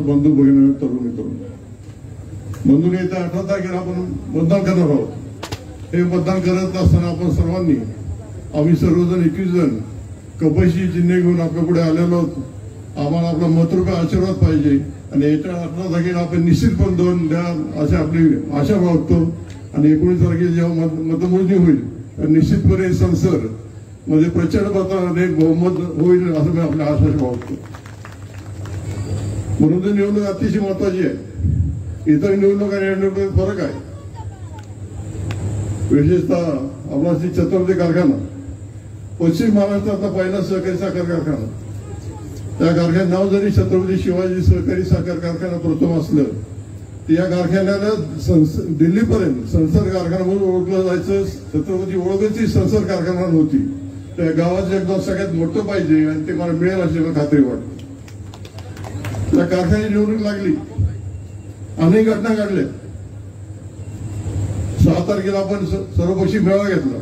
बंधू भगिनी तरुण मित्रांनो, बंधूने येत्या 18 तारखेला आपण मतदान करणार आहोत। हे मतदान करत असताना आपण सर्वांनी आम्ही सर्वजण 21 जण कपशी चिन्ह घेऊन आपल्या पुढे आलेलो आहोत। आम्हाला आपला मतरूपी आशीर्वाद पाहिजे आणि येत्या 18 तारखेला आपण निश्चितपणे 2 द्याल अशी आपली आशा बाळगतो। आणि 19 तारखेला जेव्हा मतमोजणी होईल तर निश्चितपणे संसद मध्ये प्रचंड मताने बहुमत होईल असं मी आपल्या आशा बाळगतो। म्हणून तर निवडणूक अतिशय महत्वाची आहे। इतर निवडणूक आणि निवडणुकीत फरक आहे। विशेषतः आपला श्री छत्रपती कारखाना पश्चिम महाराष्ट्रातला पहिला सहकारी साखर कारखाना, त्या कारखान्यात नाव जरी छत्रपती शिवाजी सहकारी साखर कारखाना प्रथम असलं तर या कारखान्याला दिल्लीपर्यंत संसद कारखाना म्हणून ओळखलं जायचं। छत्रपती ओळखची संसद कारखाना नव्हती। त्या गावाचं एकदम सगळ्यात मोठं पाहिजे आणि ते मला मिळेल अशी मला खात्री वाटते। त्या कारखान्याची निवडणूक लागली, अनेक घटना घडल्या। 6 तारखेला आपण सर्वपक्षी मेळावा घेतला।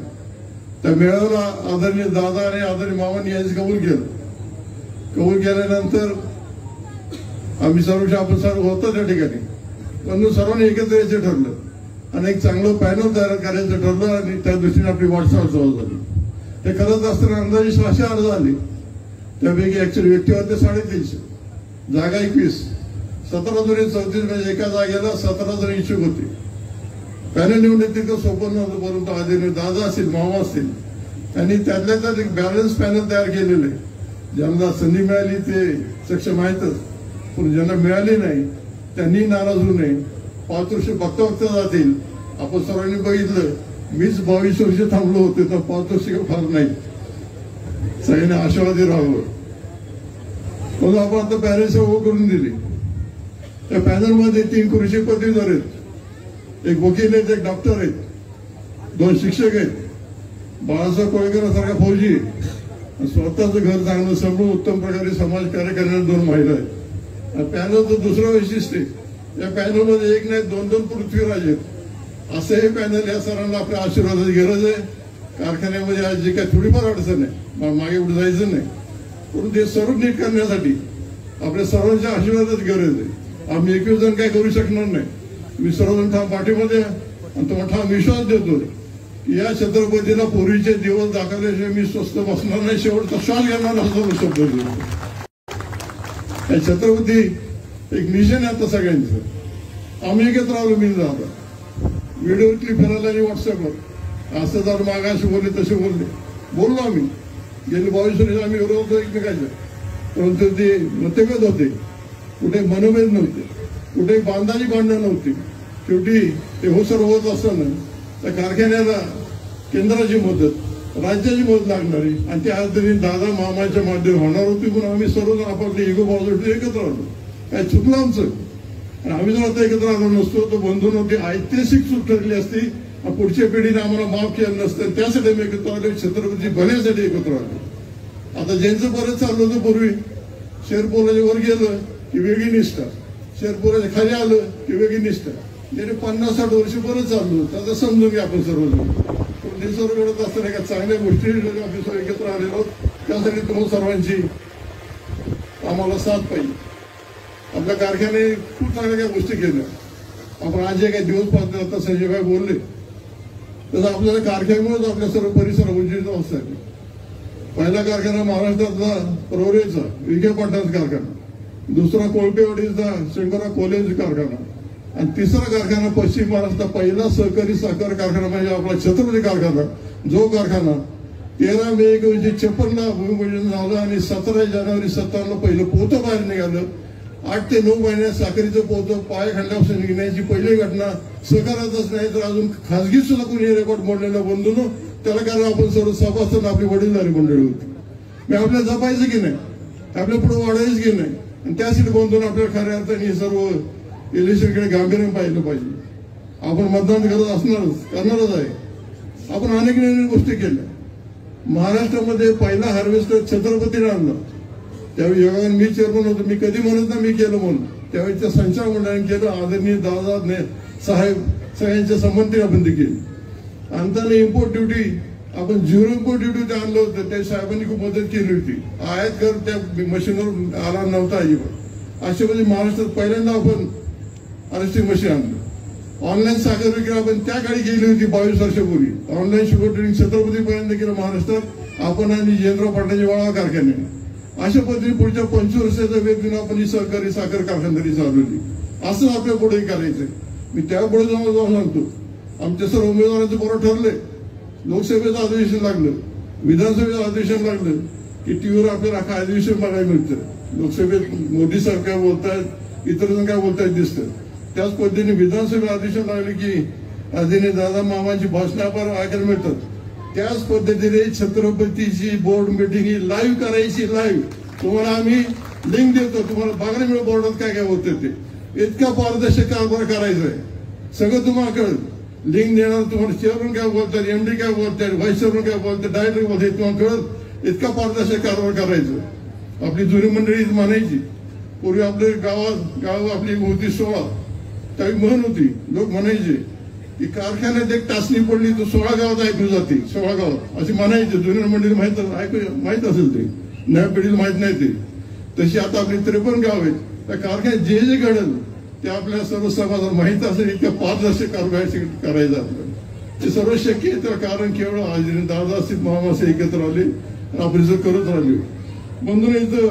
त्या मेळाव्याला आदरणीय दादा आणि आदरणीय मामांनी यांनी कबूल केलं। कबूल केल्यानंतर आम्ही आपण सर्व होतो त्या ठिकाणी, पण सर्वांनी एकत्र यायचं ठरलं आणि एक चांगलं पॅनल तयार करायचं ठरलं आणि त्या दृष्टीने आपली वाटचाल सुरू झाली। हे करत असताना अंदाजे 600 अर्ज आले, त्यापैकी ऍक्च्युअली व्यक्ती होते 350, जागा 21, 17 दुनी 34 म्हणजे एका जागेला 17 जण इच्छुक होते। पॅनल निवडणूक तितकं सोपं नव्हतं, परंतु आदरणीय दादा असतील मामा असतील त्यांनी त्यातल्या त्यात एक बॅलन्स पॅनल तयार केलेलं आहे। ज्यांना संधी मिळाली ते सक्षम आहेतच, पण ज्यांना मिळाली नाही त्यांनी नाराज होऊ नये। 5 वर्ष बघता बघता जातील। आपण सर्वांनी बघितलं, मीच 22 वर्ष थांबलो होते तर 5 वर्ष फार नाही, सगळ्यांनी आशावादी राहावं म्हणून आपण आता पॅनल सेवा करून दिली। त्या पॅनलमध्ये 3 कृषी पदवीधर आहेत, एक वकील आहेत, एक डॉक्टर आहेत, 2 शिक्षक आहेत, बाळासाहेब कोळेकर सारखा फौजी, स्वतःचं घर चांगलं समजून उत्तम प्रकारे समाज कार्य करणाऱ्या 2 महिला आहेत। पॅनलचं दुसरं वैशिष्ट्य, या पॅनलमध्ये एक नाही 2-2 पृथ्वीराज आहेत। असं हे पॅनल या सरांना आपल्या आशीर्वादाची गरज आहे। कारखान्यामध्ये आज जे काही थोडीफार अडचण आहे, मागे पुढे जायचं नाही, परंतु ते सर्व नीट करण्यासाठी आपल्या सर्वांच्या आशीर्वादाची गरज आहे। आम्ही 21 जण काही करू शकणार नाही, मी सर्वजण ठाम पाठीमध्ये आणि तो ठाम विश्वास देतो की या छत्रपतीला पूर्वीचे दिवस दाखवल्याशिवाय मी स्वस्थ बसणार नाही, शेवटचा श्वास घेणार असं शब्द देतो। या छत्रपती एक मिशन आहे आता सगळ्यांचं। आम्ही एकत्र आलो, मी जाता व्हिडिओ क्लिप फिरायला आणि व्हॉट्सअपवर असं जर मागाशी बोलले तसे बोललो आम्ही। गेले 22 वर्ष आम्ही विरोध होतो एकमेकांच्या, परंतु ते मतभेद होते, कुठे मनोभेद नव्हते, कुठे बांधाची भांडणं नव्हती। शेवटी ते हो सर्व होत असताना त्या कारखान्याला केंद्राची मदत, राज्याची मदत लागणारी आणि त्या तरी दादा मामाच्या माध्यमातून होणार होती, म्हणून आम्ही सर्वजण आपापले इगो पॉझिटिव्ह एकत्र आलो। काय चुकलं आमचं, आणि आम्ही जर आता एकत्र आलो नसतो तर बंधू नव्हती ऐतिहासिक चूक ठरली असती, पुढच्या पिढीने आम्हाला माफ केलं नसतं। त्यासाठी आम्ही एकत्र आलो, छत्रपती भण्यासाठी एकत्र आलो। आता ज्यांचं बरं चाललं होतं पूर्वी, शेरपोराच्या वर गेलं की वेगळी निष्ठा, शेरपोराच्या खाली आलं की वेगळी निष्ठा, ज्याने 50-60 वर्ष बरं चाललो त्याचं समजून घ्या आपण सर्वजण। ते सर्व घडत असताना एका चांगल्या गोष्टी आम्ही सर्व एकत्र आलेलो आहोत। त्यासाठी तुम्हाला सर्वांची आम्हाला साथ पाहिजे। आपल्या कारखान्याने खूप चांगल्या काही गोष्टी केल्या। आपण आज जे काही दिवस पाहतो, आता संजयभाई बोलले तसं आपल्याला कारखान्यामुळेच आपल्या सर्व परिसर उंचीचा अवस्था आहे। पहिला कारखाना महाराष्ट्रातला प्रवरेचा विखे पाटणाचा कारखाना, दुसरा कोळपेवाडीचा शंकरराव कोल्हेंचा कारखाना आणि तिसरा कारखाना पश्चिम महाराष्ट्रात पहिला सहकारी साखर कारखाना म्हणजे आपला छत्रपती कारखाना। जो कारखाना 13 मे 1956 भूमिपूजन झालं आणि 17 जानेवारी 57 पहिलं पोतं बाहेर निघालं। 8 ते 9 महिन्यात साखरेचं पोतं पाय खंडापासून निघण्याची पहिली घटना सहकारातच नाही तर अजून खासगी सुद्धा कोणी रेकॉर्ड मोडलेलं बंधून त्याला कारण आपण सर्व सभासद आपली वडीलधारी मंडळी होती। मी आपल्याला जपायचं की नाही, आपल्या पुढे वाढायचं की नाही, आणि त्यासाठी बंधून आपल्याला खऱ्या अर्थाने सर्व इलेक्शनकडे गांभीर्याने पाहिलं पाहिजे। आपण मतदान करणारच आहे। आपण अनेक नवीन गोष्टी केल्या। महाराष्ट्रामध्ये पहिला हार्वेस्टर छत्रपतीने आणला, त्यावेळी योगाने मी चेअरमन होतो। मी कधी म्हणत ना मी केलं म्हणून, त्यावेळेच्या संचालक मंडळाने केलं, आदरणीय दादा साहेब सगळ्यांच्या संमतीने बंदी केली। आणताना इम्पोर्ट ड्युटी आपण 0 इम्पोर्ट ड्युटी ते आणलं होतं, त्या साहेबांनी खूप मदत केली होती। आयात कर त्या मशीनवर आला नव्हता अजिबात, अशा म्हणजे महाराष्ट्रात पहिल्यांदा आपण अरेस्टिंग मशीन आणलं. ऑनलाईन साखर विक्री आपण त्या काळी केली होती 22 वर्षापूर्वी. ऑनलाईन शुगर ट्रेडिंग छत्रपतीपर्यंत केलं महाराष्ट्रात आपण आणि जयंतराव पाटलांच्या वाळवा कारखान्याने. अशा पद्धतीने पुढच्या 25 वर्षाचा वेग घेऊन आपण ही सहकारी साखर कारखानदारी चालवली. असं आपल्या पुढे करायचंय. मी त्यापुढे जाऊन सांगतो, आमच्या सर्व उमेदवारांचं बरं ठरलंय. लोकसभेचं अधिवेशन लागलं, विधानसभेचं अधिवेशन लागलं की टीव्हीवर आपल्याला अख्खा अधिवेशन बघायला मिळतं. लोकसभेत मोदी साहेब काय बोलतायत, इतर जण काय बोलतायत दिसतं. त्याच पद्धतीने विधानसभेत अधिवेशन लागले की आदरणीय दादा मामांची भाषणं आपण ऐकायला मिळतात. त्याच पद्धतीने छत्रपतीची बोर्ड मिटिंग ही लाईव्ह करायची. लाईव्ह तुम्हाला आम्ही लिंक देतो, तुम्हाला बघायला मिळेल बोर्डात काय काय होतं ते. इतका पारदर्शक कारभार करायचा आहे, सगळं तुम्हाला कळेल. लिंक देणार, तुम्हाला चेअरमन काय बोलतात, एमडी काय बोलतात, व्हाईस चेअरमन काय बोलतात, डायरेक्टर बोलतात, तुम्हाला कळत. इतका पारदर्शक कारभार करायचं. आपली जुनी मंडळी म्हणायची, पूर्वी आपले गाव आपली होती 16, त्यावेळी म्हण होती, लोक म्हणायचे की कारखान्यात एक टाचणी पडली तर 16 गावात ऐकू जाते. 16 गावात अशी म्हणायचे. जुन्या मंडळी माहित असेल ते, नव्या पिढीला माहित नाही ते. तशी आता आपली 53 गाव आहेत. त्या कारखान्यात जे जे घडेल ते आपल्या सर्व समाजाला माहित असेल. इतक्या पारदर्शक कारभार करायचा आपल्याला. ते सर्व शक्य आहे. त्याला कारण केवळ आदरणीय दादा असतील, मामा असे एकत्र आले आणि आपण करत राहिले. म्हणून इथं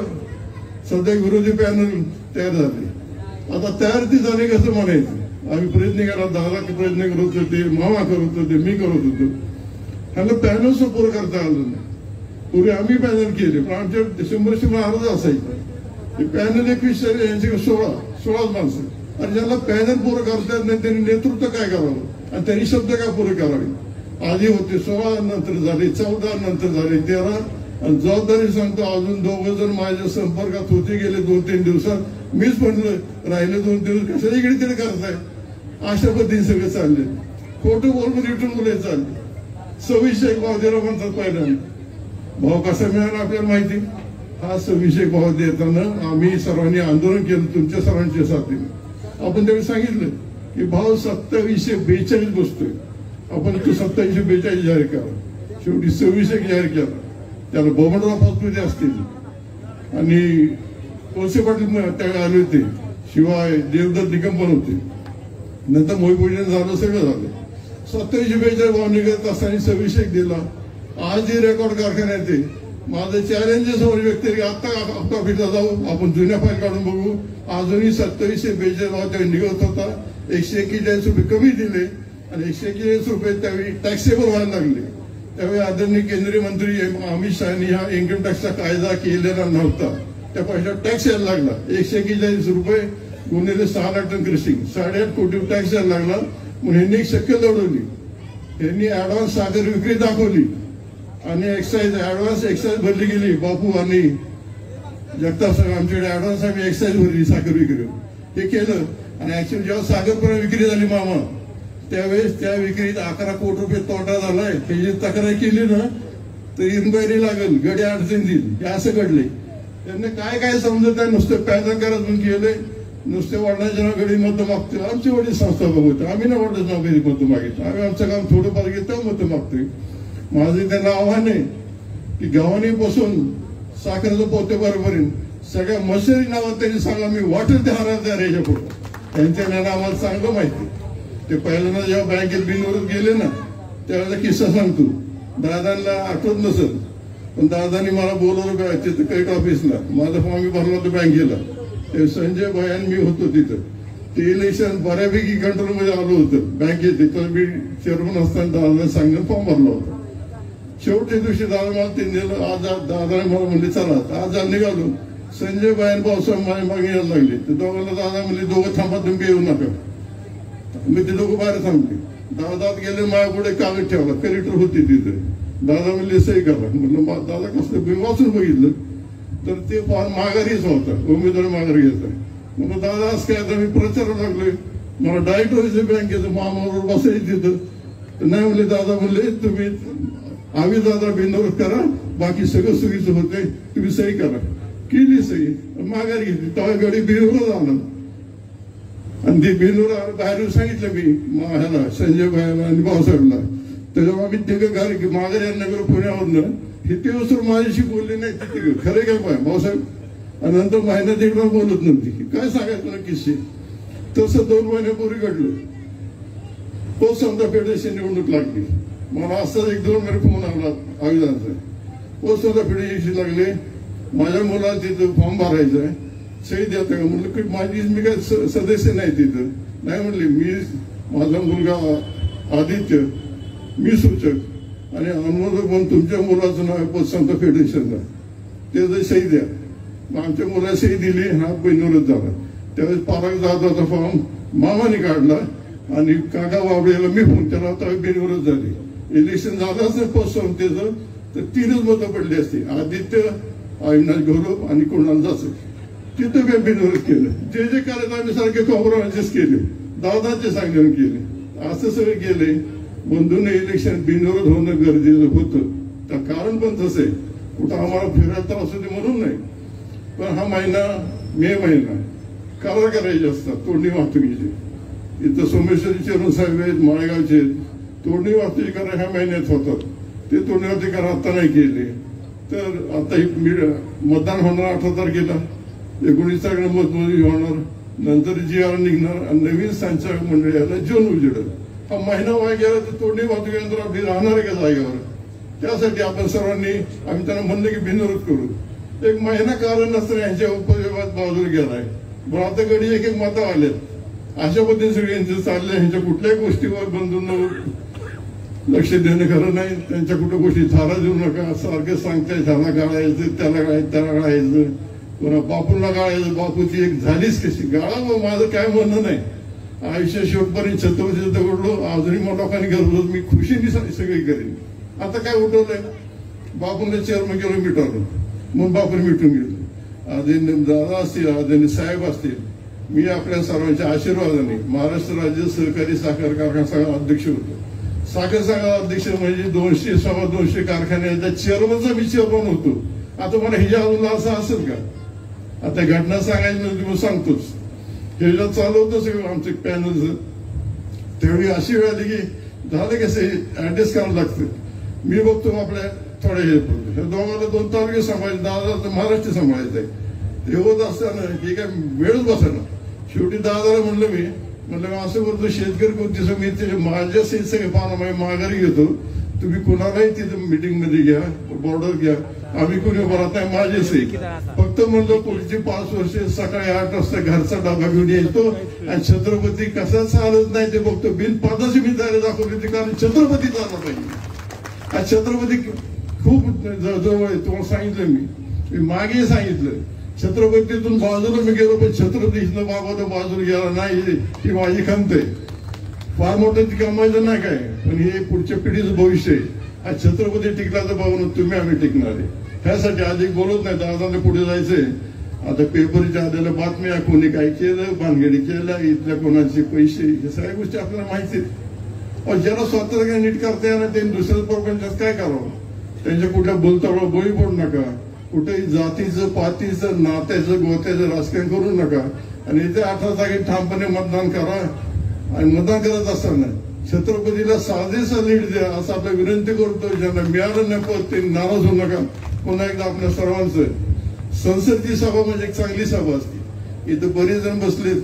सध्या विरोधी पॅनल तयार झाले. आता तयार ती झाली कसं म्हणायचं. आम्ही प्रयत्न केला, दादा प्रयत्न करत होते, मामा करत होते, मी करत होतो. ह्याला पॅनल पूर्ण करता आलं नाही. पूर्वी आम्ही पॅनल केले, पण आमच्या 100 अर्ज असायचा. पॅनल 21 यांच्याकडे 16 माणसं. आणि ज्यांना पॅनल पूर्ण करता येत नाही त्यांनी नेतृत्व काय करावं आणि त्यांनी शब्द काय पूर्ण करावे. आधी होते 16, नंतर झाले 14, नंतर झाले 13. आणि जबाबदारी सांगतो, अजून 2 जण माझ्या संपर्कात होते गेले 2-3 दिवसात. मीच म्हणलं राहिले 2 दिवस कशाला इकडे तिकडे करताय. अशा पद्धतीने सगळे चालले. खोटं बोलून रिटर्न बोलायचं चालले. 26 भाव दिला म्हणतात. पहिल्यांदा भाव कसा मिळाला आपल्याला माहिती. हा 26 भाव देताना आम्ही सर्वांनी आंदोलन केलं तुमच्या सर्वांच्या साथीने. आपण त्यावेळी सांगितलं की भाव 2742 बसतोय. आपण तो 2742 जाहीर करा. शेवटी 26 जाहीर केला. त्याला बबनराव पाचपुते असतील आणि कोळसे पाटील त्यावेळी आले होते, शिवाय देवदत्त निकम पण होते. नंतर मोहिपूजन झालं, सगळं झालं. 2742 भाव निघत असताना 26 दिला. आजही रेकॉर्ड कारखान्यात आहे. माझं चॅलेंजेस व्यक्त आता ऑफिसला जाऊ, आपण जुन्या फाईल काढून बघू. अजूनही 2742 भाव त्यावेळी निघत होता. 141 रुपये कमी दिले आणि 141 रुपये त्यावेळी टॅक्सेबल व्हायला लागले. त्यावेळी आदरणीय केंद्रीय मंत्री अमित शहानी हा इन्कम टॅक्सचा कायदा केलेला नव्हता. त्या पैशात टॅक्स यायला लागला. 141 रुपये गुणिले 6 लाख टन क्रिशिंग, 8.5 कोटी टॅक्स यायला लागला. म्हणून यांनी एक शक्य लढवली. यांनी ऍडव्हान्स साखर विक्री दाखवली आणि ऍडव्हान्स एक्साईज भरली गेली. बापू आणि जगताप साहेब आमच्याकडे ऍडव्हान्स आम्ही एक्साईज भरली साखर विक्री. हे केलं आणि ऍक्च्युअली जेव्हा साखर विक्री झाली मामा, त्यावेळेस त्या विक्रीत 11 कोटी रुपये तोटा झालाय. त्याची तक्रार केली ना तर इन्क्वायरी लागेल, गडी अडचण देईल. हे असं घडले. त्यांनी काय समजत आहे. नुसतं पॅनल करत म्हणून केले. नुसते वडिलांच्या नाव गडी मतं मागतोय. आमची वडील संस्था बघतो, आम्ही ना वडिलांच्या नाव गडी मतं मागितलं. आम्ही आमचं काम थोडंफार घेतो, मतं मागतोय. माझं त्यांना आव्हान आहे की गावाने बसून साखरेचं पोते बरोबर सगळ्या मशनरी नावात त्यांनी सांगा मी वाटेल ते हारायला तयार याच्या पुढे. त्यांच्या ज्ञान आम्हाला चांगलं माहिती. ते पहिल्यांदा जेव्हा बँकेत बिनवरच गेले ना त्यावेळेला किस्सा सांगतो. दादांना आठवत नसेल पण दादानी मला बोलवलं तिथं कैट ऑफिसला. माझा फॉर्म मी भरला होता बँकेला. ते संजय भाई आणि मी होतो तिथं. ते इलेक्शन बऱ्यापैकी कंट्रोलमध्ये आलो होतं बँकेत. तिथं मी चेअरमन असताना दादाने सांगून फॉर्म भरला होता. शेवटच्या दिवशी दादा मला ते नेलं. आज दादाने मला म्हणले चला आज निघालो. संजय भाई आणि भाऊसाहेब माझ्या मागे यायला लागले. ते दोघांना दादा म्हणले दोघं थांबा, तुम्ही येऊ नका. मी ते दोघं बाहेर थांबले. दादा गेले, माझ्या पुढे कागद ठेवला. कलेक्टर होते तिथे. दादा म्हणले सही करा. म्हणलं दादा कसं मी वाचून बघितलं तर ते माघारीच होता. उमेदवार माघारी घेतला. म्हणलं दादा असं काय. आता मी प्रचाराला लागलोय, मला डायरेक्ट व्हायचं बँकेचं, मामाबरोबर बसायचं तिथं. नाही म्हणले दादा म्हणले तुम्ही आम्ही दादा बिनविरोध करा, बाकी सगळं सुविधा होते, तुम्ही सही करा. केली सही, माघारी घेतली. तेव्हा गाडी बिनविरोध आला आणि ते बिनविरोध बाहेर सांगितलं मी ह्याला संजय भाईला आणि भाऊसाहेबला. त्याच्यामुळे आम्ही तिघं घरी माघारी यांना पुण्यावरनं हे दिवस माझ्याशी बोलले नाही. ते खरं काय भाऊसाहेब आणि नंतर महिन्यात एकदा बोलत नव्हती. काय सांगायचं तुला किस्से. तसं 2 महिन्यापूर्वी घडलं. पोस्ट समजा फेडरेशन निवडणूक लागली. मला असंच 1-2 महिने फोन आला आयुधांचा. पोस्ट समजा फेडरेशन लागले, माझ्या मुलाला तिथं फॉर्म भरायचा आहे, सही देता का म्हटलं की मी काय सदस्य नाही तिथं. नाही म्हणले मी माझा मुलगा आदित्य, मी सूचक आणि अनुमोदक म्हणून तुमच्या मुलाचं नाव आहे पोस्ट समजा फेडरेशनला, त्याचं सही द्या. मग आमच्या मुलाला सही दिली, हा बिनविरोध झाला. त्यावेळेस पालक जाधवचा फॉर्म मामाने काढला आणि काका बाबळेला मी फोन केला होता, बिनविरोध झाली. इलेक्शन झालंच नाही पोस्ट समतेचं तर 3च मतं पडली असती, आदित्य, अविनाश गौरव आणि कुणाल जाचक. तिथं काही बिनविरोध केलं. जे जे करायचं आम्ही सारखे कॉम्प्रोमाइज केले, दादाचे सांगून केले, असं सगळं केले. बंधूने इलेक्शन बिनविरोध होणं गरजेचं होतं. तर कारण पण तसं आहे, कुठं आम्हाला फिरायला त्रास होते म्हणून नाही, पण हा महिना मे महिना करार करायचे असतात तोडणी वाहतुकीचे. इथं सोमेश्वरी चरण साहेब आहेत, माळेगावचे, तोडणी वाहतुकी करा ह्या महिन्यात होतात. ते तोडणी वाहतुकी करा आता नाही केले तर आता मतदान होणार 18 तारखेला, 19 तारखेला मतमोजणी होणार, नंतर GR निघणार आणि नवीन संचालक मंडळाला जून उजेडल. हा महिना वाया गेला तर तोडणी वाहतुकीनंतर आपली राहणार आहे का जागेवर. त्यासाठी आपण सर्वांनी आम्ही त्यांना म्हणलं की बिनविरोध करू. 1 महिना कारण नसताना यांच्या उपविभागात बाजूला गेलाय. पण आता गडी 1-1 मतं आलेत. अशा पद्धतीने सगळे यांचं चाललंय. ह्यांच्या कुठल्याही गोष्टीवर बंधूंना लक्ष देणं खरं नाही. त्यांच्या कुठं गोष्टी थारा देऊ नका. सारखं सांगताय ह्याला गाळायचं, त्याला गाळायचं, त्याला गाळायचं, पुन्हा बापूला गाळायचं. बापूची एक झालीच कशी गाळा. माझं काय म्हणणं नाही. आयुष्य शेवटपर्यंत छत्रपती दगडलो, अजूनही मला लोकांनी गरज मी खुशीने सगळी करेन. आता काय उठवलंय, बापूने चेअरमन केलं, मिटवलं, मग बापूने मिटून गेलं. आदरणीय दादा असतील, आदरणीय साहेब असतील, मी आपल्या सर्वांच्या आशीर्वादाने महाराष्ट्र राज्य सहकारी साखर कारखाना संघ अध्यक्ष होतो. साखर संघाचा अध्यक्ष म्हणजे 200 कारखान्याच्या चेअरमनचा मी चेअरमन होतो. आता मला ह्याच्या अजून असं असेल का. आता घटना सांगायची म्हणजे मी सांगतोच. ह्याच्यात चालू होतं सगळं आमचं पॅनलचं. त्यावेळी अशी वेळ आली की झालं कसं ऍडजस्ट करावं लागतं. मी बघतो आपल्या थोड्या हे दोघांना 2 तालुके सांभाळायचे, दादाला महाराष्ट्र सांभाळायचं आहे. हे होत असताना हे काय वेळच बसायला. शेवटी दादाला म्हणलं मी असं करतो, शेतकरी कोणती समिती माझ्या सगळे पानं माघारी घेतो, तुम्ही कुणालाही तिथं मिटिंग मध्ये घ्या, बॉर्डर घ्या, आम्ही कुणी भरत नाही, माझे सही. फक्त म्हणलं पुढची 5 वर्ष सकाळी 8 वाजता घरचा डबा घेऊन येतो आणि छत्रपती कसा चालत नाही ते बघतो. बिन पदाची मी तयारी दाखवली होती, कारण छत्रपती चालला पाहिजे. छत्रपती खूप जवळ आहे. तुम्हाला सांगितलं मी मागे सांगितलं, छत्रपतीतून बाजूला मी गेलो, पण छत्रपती इथनं बाजूला गेला नाही. ही माझी खंत आहे. फार मोठं ती कमायचं नाही काय, पण हे पुढच्या पिढीचं भविष्य आहे. हा छत्रपती टिकला तर बाबा तुम्ही आम्ही टिकणार आहे. ह्यासाठी अधिक बोलत नाही, दादाने पुढे जायचंय. आता पेपरच्या आलेल्या बातम्या, कोणी काय केलं, भानगडी केल्या, इथल्या कोणाचे पैसे, हे सगळ्या गोष्टी आपल्याला माहिती आहेत. ज्याला स्वतःला काय नीट करता येणार त्यांनी दुसऱ्याच प्रपंचात काय करावं. त्यांच्या कुठल्या बोलतावळा बळी पडू नका. कुठेही जातीचं, पातीचं, नात्याचं, गोत्याचं राजकारण करू नका. आणि इथे 18 तारखेला ठामपणे मतदान करा. आणि मतदान करत असताना छत्रपतीला साजेसा लीड द्या असं आपल्या विनंती करतो. ज्यांना मिळालं नाही पद ते नाराज होऊ नका. पुन्हा एकदा आपल्या सर्वांचं संसदची सभा म्हणजे एक चांगली सभा असते. इथं बरेच जण बसलेत.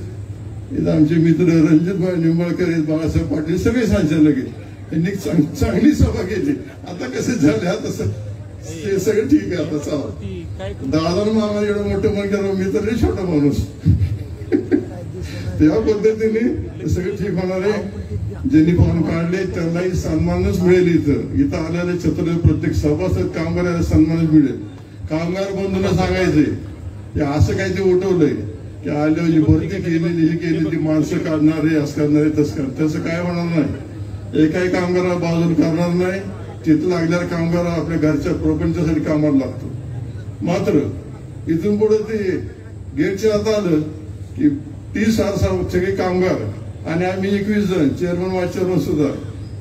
इथं आमचे मित्र रणजितभाई निंबाळकर आहेत, बाळासाहेब पाटील, सगळे संचालक आहेत. त्यांनी चांगली सभा केली. आता कसं झालं तसं ते सगळं ठीक आहे. आता चला दादा मामा एवढं मोठं मन केलं, मी तर छोटा माणूस. त्या पद्धतीने सगळं ठीक होणार आहे. ज्यांनी फॉर्म काढले त्यांनाही सन्मानच मिळेल. इथं आलेल्या छत्रपती प्रत्येक सभासद कामगाराला सन्मानच मिळेल. कामगार बंधूंना सांगायचंय असं काय ते उठवलंय की आल्यावर भरती केलेली ही केली ती माणसं काढणारे, असं करणारे, तसं काय होणार नाही. एकाही कामगाराला बाजूला करणार नाही. तिथं लागणारा कामगार आपल्या घरच्या प्रपंचासाठी कामाला लागतो. मात्र इथून पुढे ते गेटच्या आता आलं की 30,000 सगळे कामगार आणि आम्ही 21 जण चेअरमन वाईस चेअरमन सुद्धा,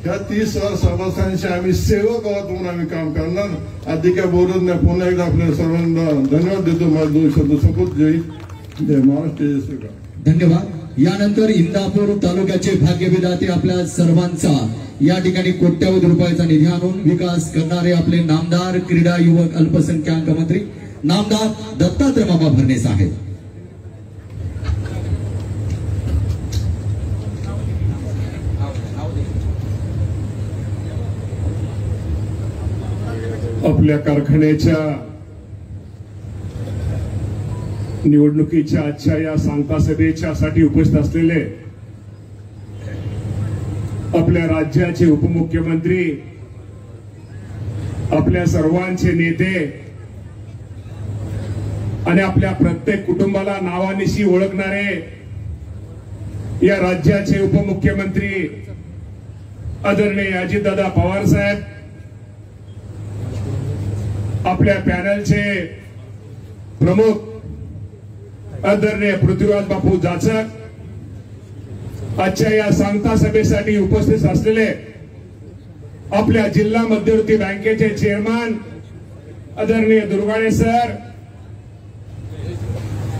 ह्या 30,000 सभासदांशी आम्ही सेवक आहोत म्हणून आम्ही काम करणार. अधिक काय बोलत नाही. पुन्हा एकदा आपल्या सर्वांना धन्यवाद देतो. माझे 2 शब्द संपत. जय महाराष्ट्र, जय श्रीराम. धन्यवाद. यानंतर इंदापूर तालुक्याचे भाग्यविधाते आपल्या सर्वांचा या ठिकाणी कोट्यावधी रुपयाचा निधी आणून विकास करणारे आपले नामदार, क्रीडा, युवक, अल्पसंख्याक मंत्री नामदार दत्तात्रय मामा भरणे साहेब. आपल्या कारखान्याच्या निवडणुकीच्या आजच्या या सांगता सभेच्या साठी उपस्थित असलेले आपल्या राज्याचे उपमुख्यमंत्री, आपल्या सर्वांचे नेते आणि आपल्या प्रत्येक कुटुंबाला नावानिशी ओळखणारे या राज्याचे उपमुख्यमंत्री आदरणीय अजितदादा पवार साहेब, आपल्या पॅनलचे प्रमुख आदरणीय पृथ्वीराज बापू जाचक, आजच्या या सांगता सभेसाठी उपस्थित असलेले आपल्या जिल्हा मध्यवर्ती बँकेचे चेअरमन आदरणीय दुर्गाडे सर,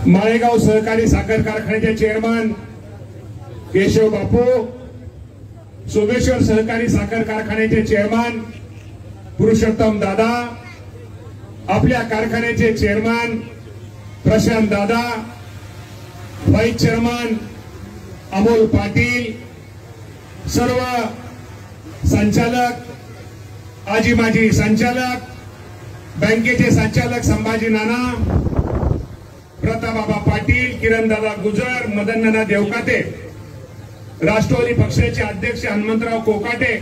माळेगाव सहकारी साखर कारखान्याचे चेअरमन केशव बापू, सोमेश्वर सहकारी साखर कारखान्याचे चेअरमन पुरुषोत्तम दादा, आपल्या कारखान्याचे चेअरमन प्रशांत दादा, व्हाईस चेअरमन अमोल पाटील, सर्व संचालक, आजी माजी संचालक, बँकेचे संचालक संभाजी नाना, प्रतापबाबा पाटील, किरणदादा गुजर, मदननाना देवकाते, राष्ट्रवादी पक्षाचे अध्यक्ष हनुमंतराव कोकाटे,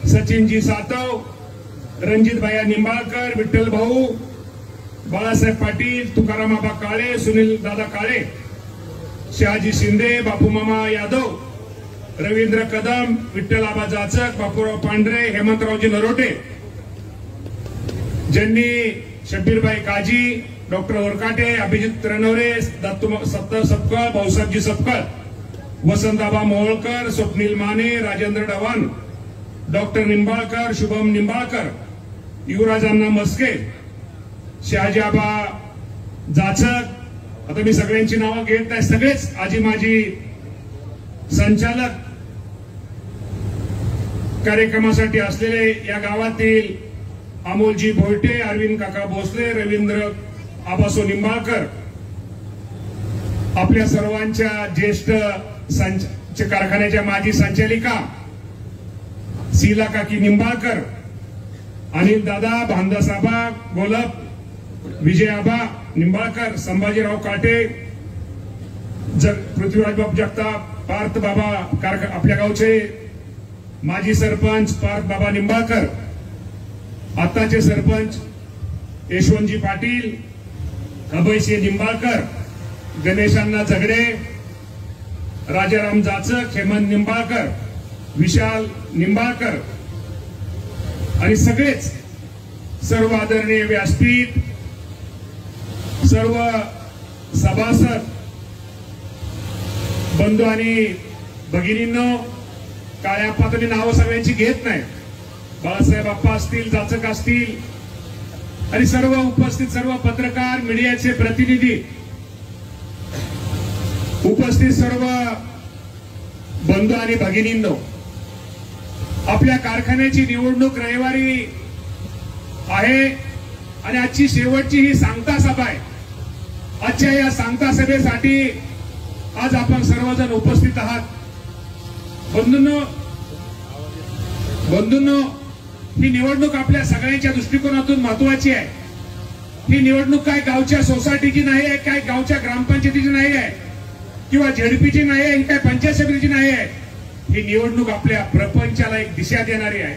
सचिनजी सातव, रणजित भाया निंबाळकर, विठ्ठल भाऊ, बाळासाहेब पाटील, तुकारामाबा काळे, सुनील दादा काळे, शहाजी शिंदे, बापू मामा यादव, रवींद्र कदम, विठ्ठलाबा जाचक, बापूराव पांढरे, हेमंतरावजी नरोटे, ज्यांनी शब्बीरबाई काजी, डॉक्टर वरकाटे, अभिजित रणवरे, सपकाळ, भाऊसाहेबजी सपकाळ, वसंताबा मोहोळकर, स्वप्नील माने, राजेंद्र डव्हाण, डॉक्टर निंबाळकर, शुभम निंबाळकर, युवराजांना मस्के, शहाजीआबा जाचक, आता मी सगळ्यांची नावं घेत नाही, सगळेच आजी माजी संचालक, कार्यक्रमासाठी असलेले या गावातील अमोलजी भोयटे, अरविंद काका भोसले, रवींद्र आबासो निंबाळकर, आपल्या सर्वांच्या ज्येष्ठ कारखान्याच्या माजी संचालिका शीला काकी निंबाळकर, अनिल दादा, भांदासाबा गोलप, विजयाबा निंबाळकर, संभाजीराव काटे, पृथ्वीराज बाबू जगताप, पार्थ बाबा आपल्या गावचे माजी सरपंच पार्थ बाबा निंबाळकर, आताचे सरपंच यशवंतजी पाटील, अभयसिंह निंबाळकर, गणेशांना झगडे, राजाराम जाचक, हेमंत निंबाळकर, विशाल निंबाळकर आणि सगळेच सर्व आदरणीय व्यासपीठ, सर्व सभासद बंधू आणि भगिनींनो, काळ्या पातळी नावं सगळ्यांची घेत नाही, बाळासाहेब आप्पा असतील, जाचक असतील आणि सर्व उपस्थित सर्व पत्रकार, मीडियाचे प्रतिनिधी, उपस्थित सर्व बंधू आणि भगिनींनो, आपल्या कारखान्याची निवडणूक रविवारी आहे आणि आजची शेवटची ही सांगता सभा आहे. आजच्या या सांगता सभेसाठी आज आपण सर्वजण उपस्थित आहात. बंधूंनो, ही निवडणूक आपल्या सगळ्यांच्या दृष्टिकोनातून महत्वाची आहे. ही निवडणूक काय गावच्या सोसायटीची नाही आहे, काय गावच्या ग्रामपंचायतीची नाही आहे किंवा झेडपीची नाही आहे, ही काय पंचायत समितीची नाही आहे. ही निवडणूक आपल्या प्रपंचाला एक दिशा देणारी आहे.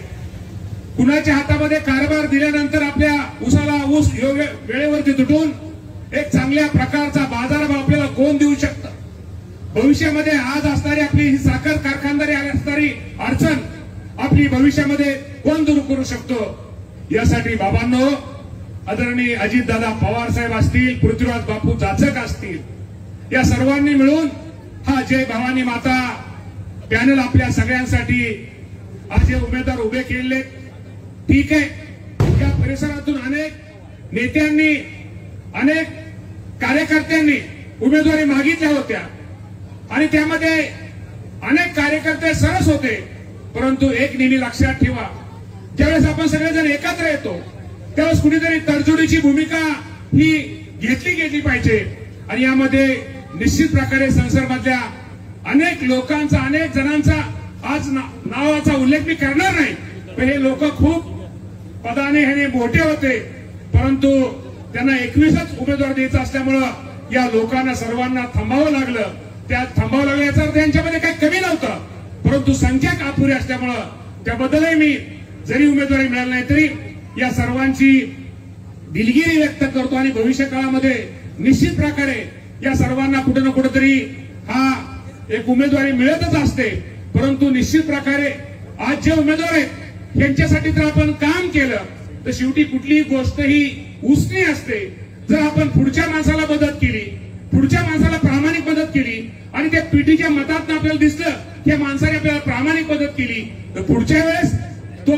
कुणाच्या हातामध्ये कारभार दिल्यानंतर आपल्या ऊसाला ऊस वेळेवरती तुटून एक चांगल्या प्रकारचा बाजारभाव आपल्याला कोण देऊ शकतं. भविष्यामध्ये आज असणारी आपली ही साखर कारखानदारी असणारी अडचण आपली भविष्यामध्ये कोण दूर करू शकतो. यासाठी बाबांनो, आदरणीय अजितदादा पवार साहेब असतील, पृथ्वीराज बापू जाचक असतील, या सर्वांनी मिळून हा जय भवानी माता पॅनल आपल्या सगळ्यांसाठी आज हे उमेदवार उभे केले. ठीक आहे, या परिसरातून अनेक नेत्यांनी, अनेक कार्यकर्त्यांनी उमेदवारी मागितल्या होत्या आणि त्यामध्ये अनेक कार्यकर्ते सरस होते. परंतु एक नेहमी लक्षात ठेवा, ज्यावेळेस आपण सगळेजण एकत्र येतो त्यावेळेस कुणीतरी तडजोडीची भूमिका ही घेतली पाहिजे. आणि यामध्ये निश्चित प्रकारे संसदमधल्या अनेक लोकांचा, अनेक जणांचा आज नावाचा उल्लेख मी करणार नाही, पण हे लोक खूप पदाने हे मोठे होते, परंतु त्यांना 21च उमेदवार द्यायचा असल्यामुळं या लोकांना सर्वांना थांबावं लागलं. त्या थांबावं लागलं याचा अर्थ यांच्यामध्ये काही कमी नव्हतं, परंतु संख्या अपुरी असल्यामुळं त्याबद्दलही मी जरी उमेदवारी मिळाली नाही तरी या सर्वांची दिलगिरी व्यक्त करतो. आणि भविष्य काळामध्ये निश्चित प्रकारे या सर्वांना कुठे ना कुठेतरी हा एक उमेदवारी मिळतच असते, परंतु निश्चित प्रकारे आज जे उमेदवार आहेत यांच्यासाठी जर आपण काम केलं तर शेवटी कुठलीही गोष्ट ही उसणी असते. जर आपण पुढच्या माणसाला मदत केली, पुढच्या माणसाला प्रामाणिक मदत केली आणि त्या पिढीच्या मतातून आपल्याला दिसलं की या माणसाने आपल्याला प्रामाणिक मदत केली, तर पुढच्या वेळेस तो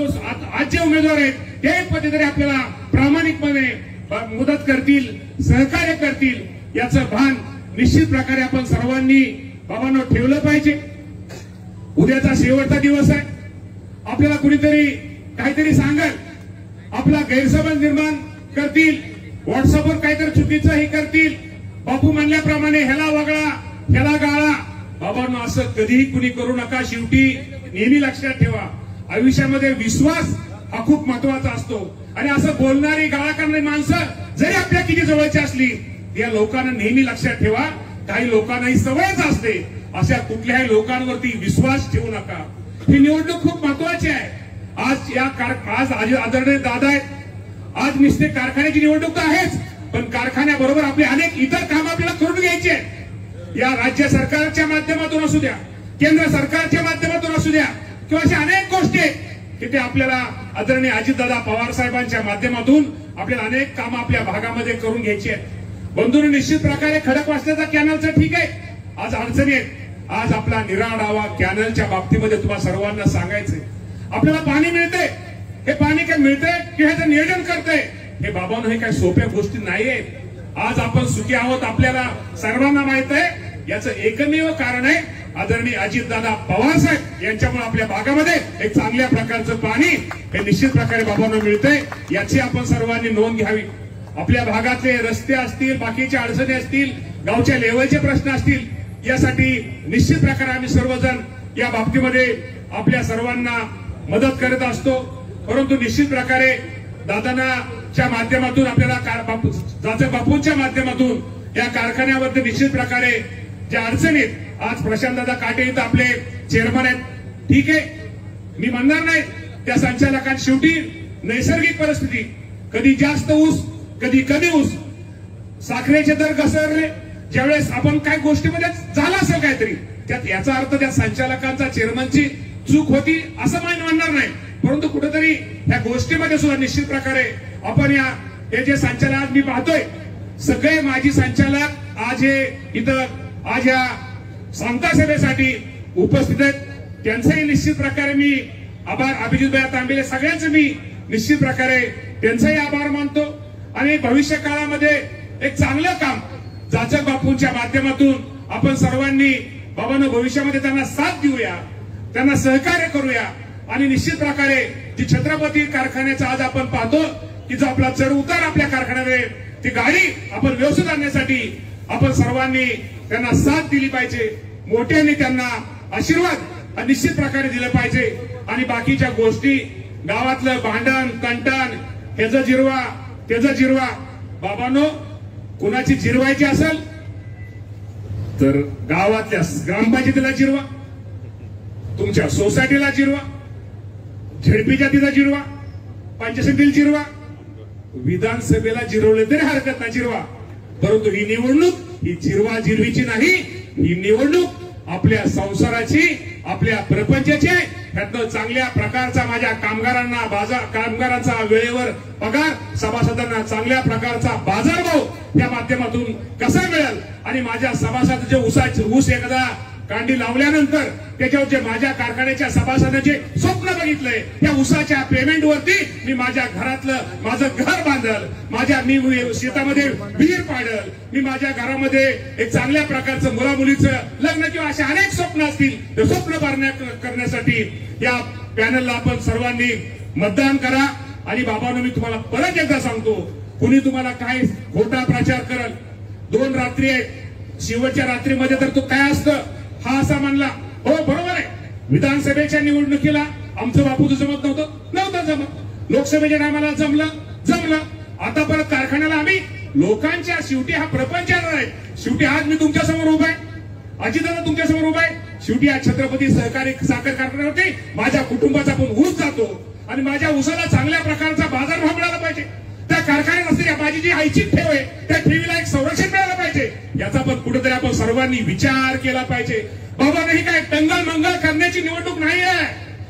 आज जे उमेदवार आहेत ते पद्धतीने आपल्याला प्रामाणिकपणे मदत करतील, सहकार्य करतील, याचं भान निश्चित प्रकारे आपण सर्वांनी बाबांनो ठेवलं पाहिजे. उद्याचा शेवटचा दिवस आहे. आपल्याला कुणीतरी काहीतरी सांगेल, आपला गैरसमज निर्माण करतील, व्हॉट्सअपवर काहीतरी चुकीचं हे करतील, बापू म्हणल्याप्रमाणे ह्याला वगळा, ह्याला गाळा. बाबांनो असं कधीही कुणी करू नका. शेवटी नेहमी लक्षात ठेवा, आयुष्यामध्ये विश्वास हा खूप महत्वाचा असतो. आणि असं बोलणारी, गाळा करणारी माणसं जरी आपल्या किती जवळची असली, या लोकांना नेहमी लक्षात ठेवा, काही लोकांना ही सवयच असते. अशा कुठल्याही लोकांवरती विश्वास ठेवू नका. ही निवडणूक खूप महत्वाची आहे. आज आदरणीय दादा आहेत. आज नुसते कारखान्याची निवडणूक तर आहेच, पण कारखान्याबरोबर आपले अनेक इतर काम आपल्याला करून घ्यायचे आहेत. या राज्य सरकारच्या माध्यमातून असू द्या, केंद्र सरकारच्या माध्यमातून असू द्या, किंवा अशा अनेक गोष्टी आहेत की ते आपल्याला आदरणीय अजितदादा पवार साहेबांच्या माध्यमातून आपल्याला अनेक कामं आपल्या भागामध्ये करून घ्यायची आहेत. बंधूंनी निश्चित प्रकारे खडकवासल्याचा कॅनलचं ठीक आहे, आज अडचणी आहेत. आज आपला निराडावा कॅनलच्या बाबतीमध्ये तुम्हाला सर्वांना सांगायचंय, आपल्याला पाणी मिळते. हे पाणी काय मिळतंय की ह्याचं नियोजन करतंय, हे बाबांनो हे काही सोप्या गोष्टी नाहीये. आज आपण सुखी आहोत आपल्याला सर्वांना माहित आहे. याचं एकमेव कारण आहे आदरणीय अजितदादा पवार साहेब यांच्यामुळे आपल्या भागामध्ये एक चांगल्या प्रकारचं पाणी हे निश्चित प्रकारे बाबांना मिळतंय. याची आपण सर्वांनी नोंद घ्यावी. आपल्या भागातले रस्ते असतील, बाकीच्या अडचणी असतील, गावच्या लेवलचे प्रश्न असतील, यासाठी निश्चित प्रकारे आम्ही सर्वजण या बाबतीमध्ये आपल्या सर्वांना मदत करत असतो. परंतु निश्चित प्रकारे दादांच्या माध्यमातून आपल्याला बापूंच्या माध्यमातून या कारखान्यावरती निश्चित प्रकारे ज्या अडचणीत, आज प्रशांतदादा काटे इथं आपले चेअरमन आहेत, ठीक आहे, मी म्हणणार नाही त्या संचालकांची शेवटी नैसर्गिक परिस्थिती, कधी जास्त ऊस कधी कमी ऊस, साखरेचे दर घसरले, ज्यावेळेस आपण काय गोष्टीमध्ये झालं असेल काहीतरी, त्यात याचा अर्थ त्या संचालकांचा, चेअरमनची चूक होती असं म्हणणार नाही, परंतु कुठेतरी या गोष्टीमध्ये सुद्धा निश्चित प्रकारे आपण हे जे संचालक आज मी पाहतोय, सगळे माजी संचालक आज हे इथं आज या सांगता सभेसाठी उपस्थित आहेत. त्यांचाही निश्चित प्रकारे मी आभार, अभिजितभाई तांबेले सगळ्यांचे मी निश्चित प्रकारे त्यांचाही आभार मानतो. आणि भविष्य काळामध्ये एक चांगलं काम जाचक बापूंच्या माध्यमातून आपण सर्वांनी बाबांनो भविष्यामध्ये त्यांना साथ देऊया, त्यांना सहकार्य करूया. आणि निश्चित प्रकारे जी छत्रपती कारखान्याचा आज आपण पाहतो की जो आपला चढ उतार आपल्या कारखान्यामध्ये, ती गाडी आपण व्यवस्थित आणण्यासाठी आपण सर्वांनी त्यांना साथ दिली पाहिजे, मोठ्याने त्यांना आशीर्वाद निश्चित प्रकारे दिले पाहिजे. आणि बाकीच्या गोष्टी, गावातलं भांडण कंटण, ह्याचा जिरवा त्याचा जिरवा, बाबांनो कुणाची जिरवायची असेल तर गावातल्या ग्रामपंचायतीला जिरवा, तुमच्या सोसायटीला जिरवा, झेडपीच्या तिला जिरवा, पंचायतीला जिरवा, विधानसभेला जिरवले तरी हरकत नाही, जिरवा. परंतु ही निवडणूक ही जिरवा जिरवीची नाही, ही निवडणूक आपल्या संसाराची, आपल्या प्रपंचाची. ह्यातनं चांगल्या प्रकारचा माझ्या कामगारांचा वेळेवर पगार, सभासदांना चांगल्या प्रकारचा बाजारभाव त्या माध्यमातून कसा मिळेल, आणि माझ्या सभासदाचे ऊस एकदा कांडी लावल्यानंतर त्याच्यावर जे माझ्या कारखान्याच्या सभासदांचे स्वप्न बघितलंय, त्या ऊसाच्या पेमेंटवरती मी माझ्या घरातलं माझं घर बांधल, मी शेतामध्ये विहीर पाडल, मी माझ्या घरामध्ये एक चांगल्या प्रकारचं मुलामुलीचं लग्न किंवा अशा अनेक स्वप्न असतील, ते स्वप्न करण्यासाठी या पॅनलला आपण सर्वांनी मतदान करा. आणि बाबांनो मी तुम्हाला परत एकदा सांगतो, कुणी तुम्हाला काय खोटा प्रचार करल. 2 रात्री आहेत, शेवटच्या रात्रीमध्ये तर तो काय असतं हा असा म्हणला. हो बरोबर आहे, विधानसभेच्या निवडणुकीला आमचं बापूचं जमत नव्हतं जमत, लोकसभेच्या टायमाला जमलं. आता परत कारखान्याला आम्ही लोकांच्या, शेवटी हा प्रपंच आहे. शेवटी आज मी तुमच्या समोर उभा आहे, अजितदादा तुमच्या समोर उभा आहे. शेवटी आज छत्रपती सहकारी साखर कारखान्यावरती माझ्या कुटुंबाचा पण ऊस जातो आणि माझ्या ऊसाला चांगल्या प्रकारचा बाजारभाव मिळाला पाहिजे. त्या कारखान्यात असलेल्या माझी जी आईची ठेव आहे त्या ठेवीला एक संरक्षण मिळालं पाहिजे. याचा पण कुठेतरी आपण सर्वांनी विचार केला पाहिजे. बाबा नाही काय टंगल मंगल करण्याची निवडणूक नाही आहे.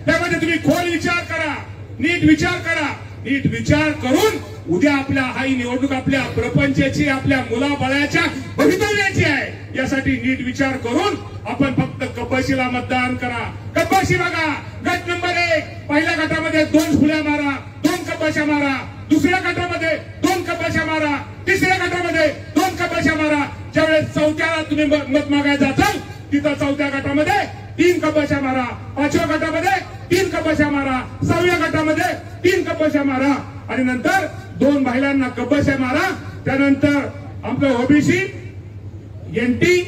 त्यामध्ये तुम्ही खोल विचार करा, नीट विचार करा. नीट विचार करून उद्या आपल्या ही निवडणूक आपल्या प्रपंचाची, आपल्या मुलाबाळाच्या भवितव्याची आहे. यासाठी नीट विचार करून आपण फक्त कपाशीला मतदान करा. कपाशी बघा, गट नंबर 1 पहिल्या गटामध्ये 2 फुल्या मारा, 2 कपाशा मारा. दुसऱ्या गटामध्ये 2 कपाशा मारा, तिसऱ्या गटामध्ये 2 कपाशा मारा. ज्यावेळेस चौथ्याला तुम्ही मत मागायला जाल तिथं चौथ्या गटामध्ये 3 कपाशा मारा, 5व्या गटामध्ये 3 कपाशा मारा, 6व्या गटामध्ये 3 कपाशा मारा आणि नंतर 2 महिलांना कपाशा मारा. त्यानंतर आपलं ओबीसी, एनटी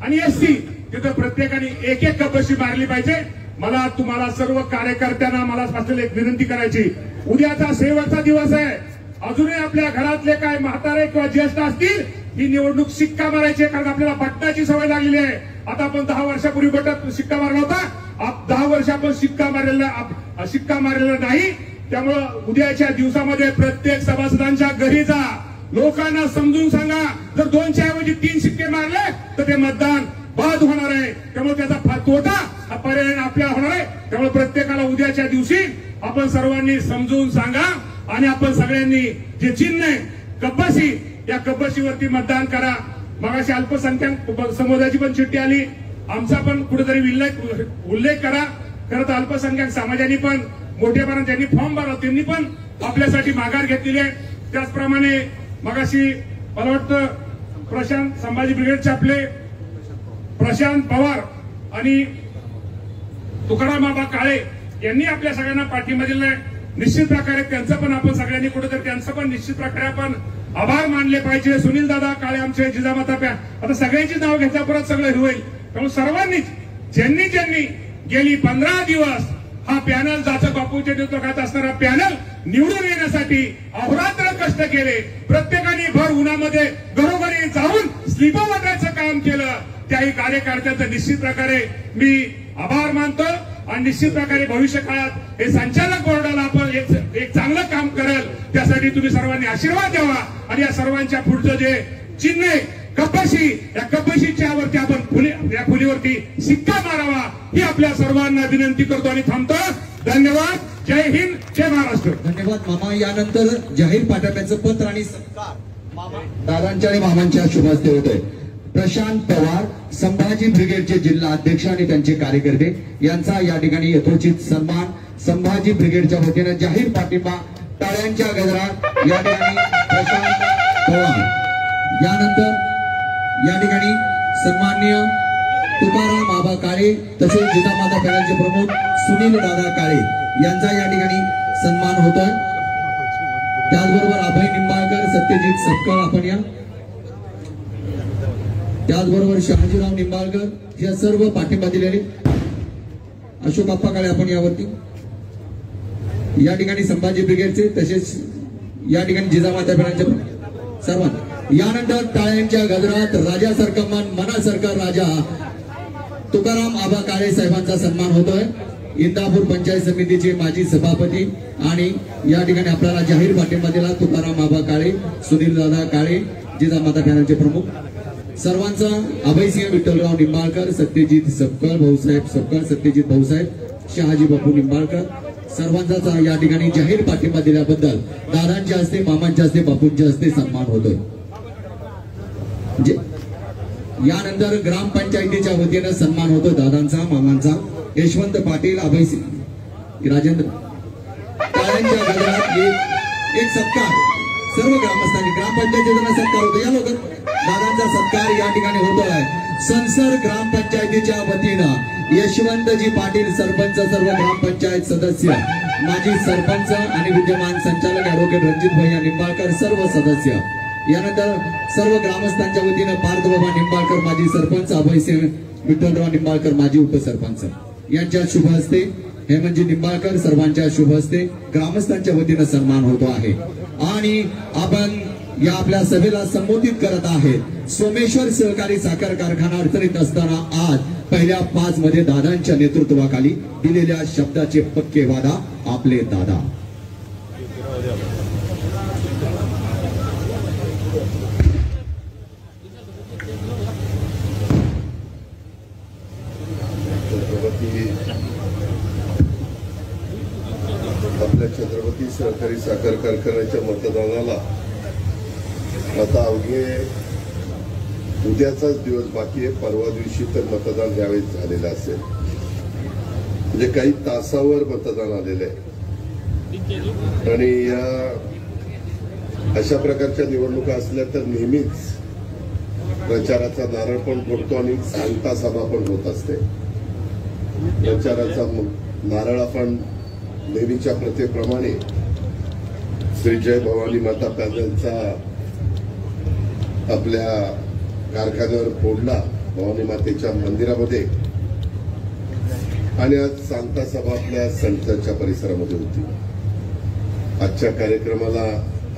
आणि एससी तिथं प्रत्येकाने 1-1 कपाशी मारली पाहिजे. मला तुम्हाला सर्व कार्यकर्त्यांना मला स्पष्ट एक विनंती करायची, उद्याचा शेवटचा दिवस आहे. अजूनही आपल्या घरातले काय म्हातारे किंवा ज्येष्ठ असतील ही निवडणूक शिक्का मारायची, कारण आपल्याला बटनाची सवय लागलेली आहे. आता आपण 10 वर्षापूर्वी बटन शिक्का मारला होता, 10 वर्ष आपण शिक्का मारलेला नाही. त्यामुळं उद्याच्या दिवसामध्ये प्रत्येक सभासदांच्या घरी जा, लोकांना समजून सांगा. जर 2च्या ऐवजी 3 शिक्के मारले तर ते मतदान बाद होणार आहे. त्यामुळे त्याचा तोटा हा पर्याय आपल्याला होणार आहे. त्यामुळे प्रत्येकाला उद्याच्या दिवशी आपण सर्वांनी समजून सांगा आणि आपण सगळ्यांनी जे चिन्ह आहे कपाशी, या कपाशीवरती मतदान करा. मगाशी अल्पसंख्याक समुदायाची पण चिठ्ठी आली, आमचा पण कुठेतरी उल्लेख करा. खरं तर अल्पसंख्याक समाजाने पण मोठेपणा ज्यांनी फॉर्म भरला त्यांनी पण आपल्यासाठी माघार घेतलेली आहे. त्याचप्रमाणे मगाशी मला वाटतं प्रशांत संभाजी ब्रिगेडचे आपले प्रशांत पवार आणि तुकाराम बाबा काळे यांनी आपल्या सगळ्यांना पाठिंबा दिलाय. निश्चित प्रकारे त्यांचं पण आपण सगळ्यांनी कुठेतरी त्यांचं पण निश्चित प्रकारे आपण आभार मानले पाहिजे. सुनील दादा काळे आमचे जिजामाता आता सगळ्यांची नाव घेतल्या परत सगळं होईल. त्यामुळे सर्वांनीच ज्यांनी गेली 15 दिवस हा पॅनल, जाचक बापूच्या नेतृत्वात असणारा पॅनल निवडून येण्यासाठी अहोरात्र कष्ट केले, प्रत्येकाने भर उन्हामध्ये घरोघरी जाऊन स्लिप वाटायचं काम केलं, त्याही कार्यकर्त्यांचं निश्चित प्रकारे मी आभार मानतो. आणि निश्चित प्रकारे भविष्य काळात हे संचालक बोर्डाला आपण एक चांगलं काम करेल, त्यासाठी तुम्ही सर्वांनी आशीर्वाद द्यावा. आणि या सर्वांच्या पुढचं जे चिन्ह आहे कपाशी, या कपाशीच्या वरती आपण या फुलीवरती शिक्का मारावा ही आपल्या सर्वांना विनंती करतो आणि थांबतो. धन्यवाद. जय हिंद, जय महाराष्ट्र. धन्यवाद मामा. यानंतर जाहीर पाठिंब्याचं पत्र आणि सत्कार दादांच्या आणि मामांच्या शुभ हस्ते होतोय. प्रशांत पवार संभाजी ब्रिगेडचे जिल्हा अध्यक्ष आणि त्यांचे कार्यकर्ते यांचा या ठिकाणी यथोचित सन्मान. संभाजी ब्रिगेडच्या वतीने जाहीर पाठिंबा टाळ्यांच्या गजरात या ठिकाणी प्रशांत पवार. यानंतर या ठिकाणी सन्माननीय तुकाराम आबा काळे तसेच जिजामाता पॅनलचे प्रमुख सुनील दादा काळे यांचा या ठिकाणी सन्मान होतोय. त्याचबरोबर अभय निंबाळकर, सत्यजित सपकाळ आपण या, त्याचबरोबर शहाजीराव निंबाळकर या सर्व पाठिंबा दिलेले. अशोक आप्पा काळे आपण यावरती या ठिकाणी संभाजी ब्रिगेडचे तसेच या ठिकाणी जिजामाता पॅनलचे सर्वांना. यानंतर टाळ्यांच्या गजरात राजासारखा मन, मनासारखा राजा तुकाराम आबा काळे साहेबांचा सन्मान होतोय. इंदापूर पंचायत समितीचे माजी सभापती आणि या ठिकाणी आपल्याला जाहीर पाठिंबा दिला तुकाराम आबा काळे, सुनील दादा काळे, जिजामाता पॅनलचे प्रमुख सर्वांचा. अभयसिंह विठ्ठलराव निंबाळकर, सत्यजित सपकाळ, भाऊसाहेब सपकाळ, सत्यजित भाऊसाहेब, शहाजी बापू निंबाळकर सर्वांचा या ठिकाणी जाहीर पाठिंबा दिल्याबद्दल दादांच्या हस्ते, मामांच्या हस्ते, बापूंच्या हस्ते सन्मान होतोय. यानंतर ग्रामपंचायतीच्या वतीनं सन्मान होतो दादांचा, मामांचा. यशवंत पाटील, अभयसिंह, राजेंद्र टाळ्यांच्या गजरात एक सत्कार सर्व ग्रामस्थांनी. ग्रामपंचायतीचा सत्कार होतो. या लोक दादांचा सत्कार या ठिकाणी होतोय. संसर ग्रामपंचायतीच्या वतीनं यशवंतजी पाटील सरपंच, सर्व ग्रामपंचायत सदस्य, माजी सरपंच आणि विद्यमान संचालक ॲडव्होकेट रणजित भैया निंबाळकर सर्व सदस्य, यानंतर सर्व ग्रामस्थांच्या वतीनं पार्थबाबा निंबाळकर माजी सरपंच, अभयसिंह विठ्ठलराव निंबाळकर माजी उपसरपंच यांच्या शुभ हस्ते, हेमंतजी निंबाळकर सर्वांच्या शुभ हस्ते ग्रामस्थांच्या वतीनं सन्मान होतो आहे. आणि आपण या आपल्या सभेला संबोधित करत आहेत. सोमेश्वर सहकारी साखर कारखाना अडचणीत असताना आज पहिल्या 5 मध्ये दादांच्या नेतृत्वाखाली दिलेल्या शब्दाचे पक्के वादा आपले दादा. आपल्या छत्रपती सहकारी साखर कारखान्याच्या मतदानाला आता अवघे उद्याचाच दिवस बाकी आहे. परवा दिवशी तर मतदान यावेळेस झालेलं असेल, म्हणजे काही तासावर मतदान आलेलं आहे. आणि या अशा प्रकारच्या निवडणुका असल्या तर नेहमीच प्रचाराचा नारळ पण फोडतो आणि सांगता सभा पण होत असते. प्रचाराचा नारळ आपण नेहमीच्या प्रथेप्रमाणे श्री जय भवानी माता पॅनलचा आपल्या कारखान्यावर फोडला, भवानी मातेच्या मंदिरामध्ये. आणि आज सांगता सभा आपल्या संस्थांच्या परिसरामध्ये होती. आजच्या कार्यक्रमाला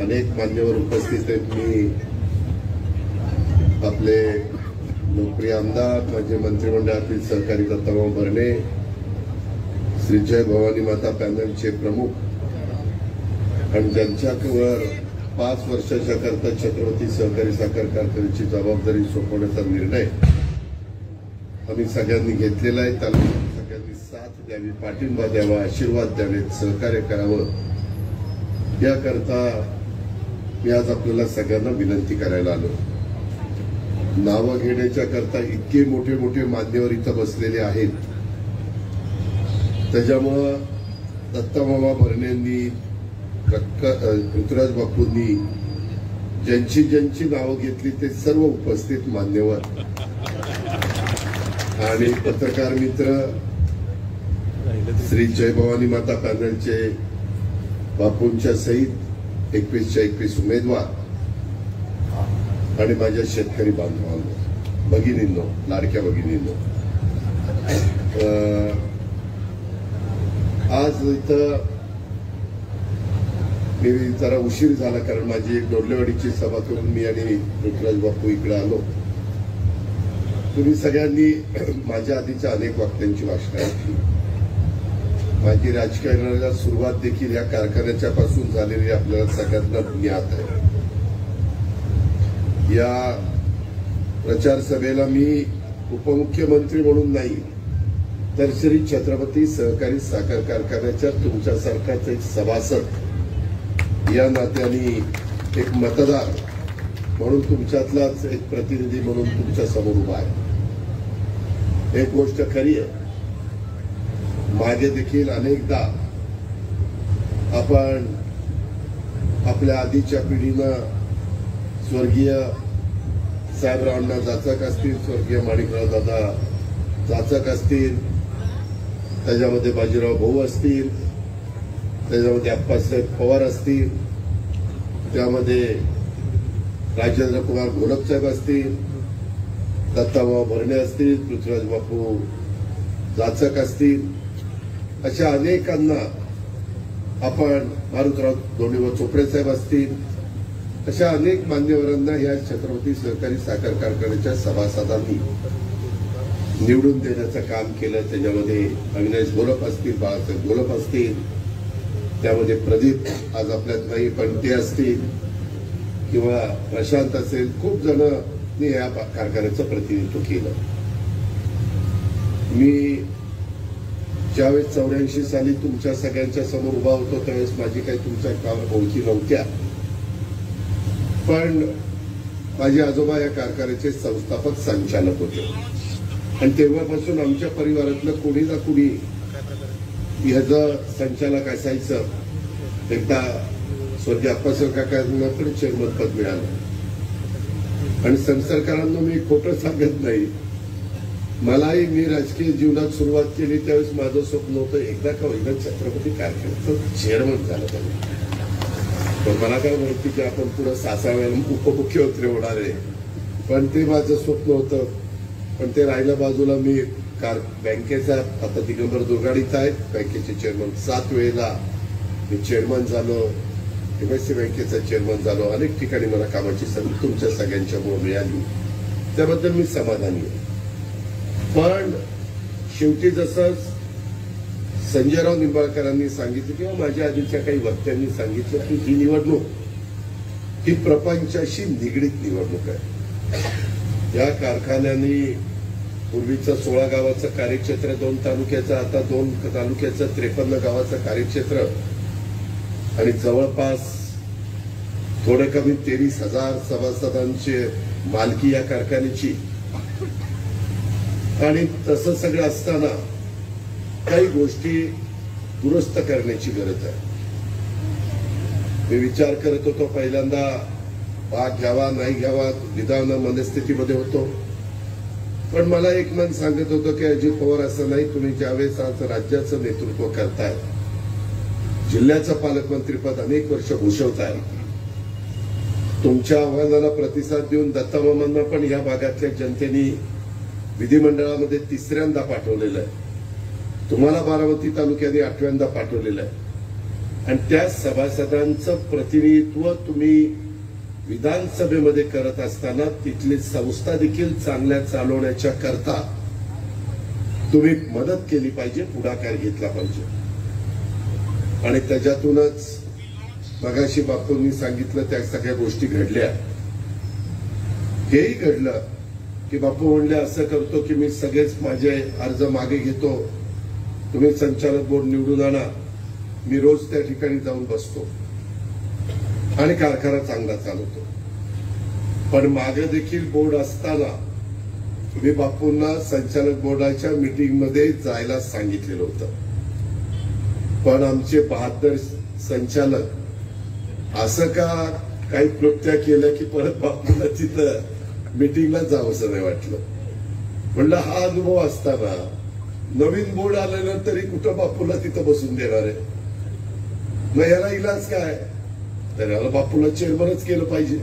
अनेक मान्यवर उपस्थित आहेत. मी आपले लोकप्रिय आमदार, माझे मंत्रिमंडळातील सहकारी दत्ताभाऊ भरणे, श्री जय भवानी माता पॅनलचे प्रमुख आणि ज्यांच्यावर 5 वर्षाच्या करता छत्रपती सहकारी साखर कारखान्याची जबाबदारी सोपवण्याचा निर्णय आम्ही सगळ्यांनी घेतलेला आहे. त्याला सगळ्यांनी साथ द्यावी, पाठिंबा द्यावा, आशीर्वाद द्यावेत, सहकार्य करावं, याकरता मी आज आपल्याला सगळ्यांना विनंती करायला आलो. नावं घेण्याच्या करता इतके मोठे मोठे मान्यवर इथं बसलेले आहेत. त्याच्यामुळं दत्तामामा भरणेंनी, पृथ्वीराज बापूंनी ज्यांची ज्यांची नावं घेतली ते सर्व उपस्थित मान्यवर आणि पत्रकार मित्र, श्री जय भवानी माता पॅनलचे बापूंच्या सहित 21च्या 21 उमेदवार आणि माझ्या शेतकरी बांधवांनो, भगिनींनो, लाडक्या भगिनींनो, आज इथं मी जरा उशीर झाला कारण माझी एक डोडलेवाडीची सभा करून मी आणि पृथ्वीराज बापू इकडे आलो. तुम्ही सगळ्यांनी माझ्या आधीच्या अनेक वक्त्यांची भाषणं ऐकली. माझी राजकारणाला सुरुवात देखील या कारखान्याच्या पासून झालेली आपल्याला सगळ्यांना ज्ञात आहे. या प्रचार सभेला मी उपमुख्यमंत्री म्हणून नाही तर श्री छत्रपती सहकारी साखर कारखान्याच्या तुमच्यासारखाच एक सभासद या नात्याने, एक मतदार म्हणून, तुमच्यातलाच एक प्रतिनिधी म्हणून तुमच्या समोर उभा आहे. एक गोष्ट खरी आहे, मागे देखील अनेकदा आपण आपल्या आधीच्या पिढीनं स्वर्गीय साहेबरावांना जाचक असतील, स्वर्गीय माणिकराव दादा जाचक असतील, त्याच्यामध्ये बाजीराव भाऊ असतील, त्याच्यामध्ये अप्पासाहेब पवार असतील, त्यामध्ये राजेंद्र कुमार घोलप साहेब असतील, दत्ताभाऊ भरणे असतील, पृथ्वीराज बापू जाचक असतील, अशा अनेकांना आपण, मारुतराव दोंडीबा चोपडे साहेब असतील, अशा अनेक मान्यवरांना या छत्रपती सहकारी साखर कारखान्याच्या सभासदांनी निवडून देण्याचं काम केलं. त्याच्यामध्ये अविनाश घोलप असतील, बाळासाहेब घोलप असतील, त्यामध्ये प्रदीप आज आपल्यात नाही पण ते असतील, किंवा प्रशांत असेल, खूप जणांनी या कारखान्याचं प्रतिनिधित्व केलं. मी ज्यावेळेस 84 साली तुमच्या सगळ्यांच्या समोर उभा होतो त्यावेळेस माझी काही तुमच्या कामावर ओळखी नव्हत्या, पण माझे आजोबा या कारखान्याचे संस्थापक संचालक होते आणि तेव्हापासून आमच्या परिवारातलं कोणी ना कोणी ह्याचं संचालक असायचं. एकदा स्वर्गीय अप्पासाहेब काकांकडे चेअरमन पद मिळालं. आणि संसरकरांना मी खोटं सांगत नाही. मलाही मी राजकीय जीवनात सुरुवात केली त्यावेळेस माझं स्वप्न होतं एकदा का होईना छत्रपती कारखान्याचं चेअरमन झालं पाहिजे. पण मला काय माहिती की आपण पुढे 6 वेळा उपमुख्यमंत्री होणार आहे. पण ते माझं स्वप्न होतं. पण ते राहिलं बाजूला. मी बँकेचा आता दिगंबर दुर्गाडीत आहेत बँकेचे चेअरमन. 7 वेळेला मी चेअरमन झालो. MSC बँकेचा चेअरमन झालो. अनेक ठिकाणी मला कामाची संधी तुमच्या सगळ्यांच्यामुळे मिळाली. त्याबद्दल मी समाधानी आहे. पण शेवटी जसं संजयराव निंबाळकरांनी सांगितलं किंवा माझ्या आधीच्या काही वक्त्यांनी सांगितलं की ही निवडणूक ही प्रपंचाशी निगडीत निवडणूक आहे. या कारखान्यांनी पूर्वीचं 16 गावाचं कार्यक्षेत्र 2 तालुक्याचं आता 2 तालुक्याचं 53 गावाचं कार्यक्षेत्र आणि जवळपास थोडे कमी 23,000 सभासदांची मालकी या कारखान्याची. आणि तसं सगळं असताना काही गोष्टी दुरुस्त करण्याची गरज आहे. मी विचार करत होतो पहिल्यांदा भाग घ्यावा नाही घ्यावा विधान मनस्थितीमध्ये होतो. पण मला एक मन सांगत होतं की अजित पवार असं नाही, तुम्ही ज्यावेळेस आज राज्याचं नेतृत्व करताय, जिल्ह्याचं पालकमंत्रीपद अनेक वर्ष भूषवताय, तुमच्या आव्हानाला प्रतिसाद देऊन दत्तामामांना पण या भागातल्या जनतेने विधिमंडळामध्ये 3ऱ्यांदा पाठवलेलं आहे. तुम्हाला बारामती तालुक्याने 8व्यांदा पाठवलेलं आहे. आणि त्या सभासदांचं प्रतिनिधित्व तुम्ही विधानसभेमध्ये करत असताना तिथली संस्था देखील चांगल्या चालवण्याच्या करता तुम्ही मदत केली पाहिजे, पुढाकार घेतला पाहिजे. आणि त्याच्यातूनच मगाशी बापूंनी सांगितलं त्या सगळ्या गोष्टी घडल्या. हेही घडलं की बापू म्हणले असं करतो की मी सगळेच माझे अर्ज मागे घेतो, तुम्ही संचालक बोर्ड निवडून आणा, मी रोज त्या ठिकाणी जाऊन बसतो आणि कारखाना चांगला चालवतो. पण मागे देखील बोर्ड असताना मी बापूंना संचालक बोर्डाच्या मीटिंगमध्ये जायला सांगितलेलं होतं. पण आमचे 72 संचालक असं का काही कृत्या केलं की परत बापूंना तिथं मीटिंगला जावंसं नाही वाटलं. म्हणलं हा अनुभव असताना नवीन बोर्ड आल्यानंतरही कुठं बापूला तिथं बसून देणार आहे. मग याला इलाज काय, तर याला बापूला चेअरमनच केलं पाहिजे,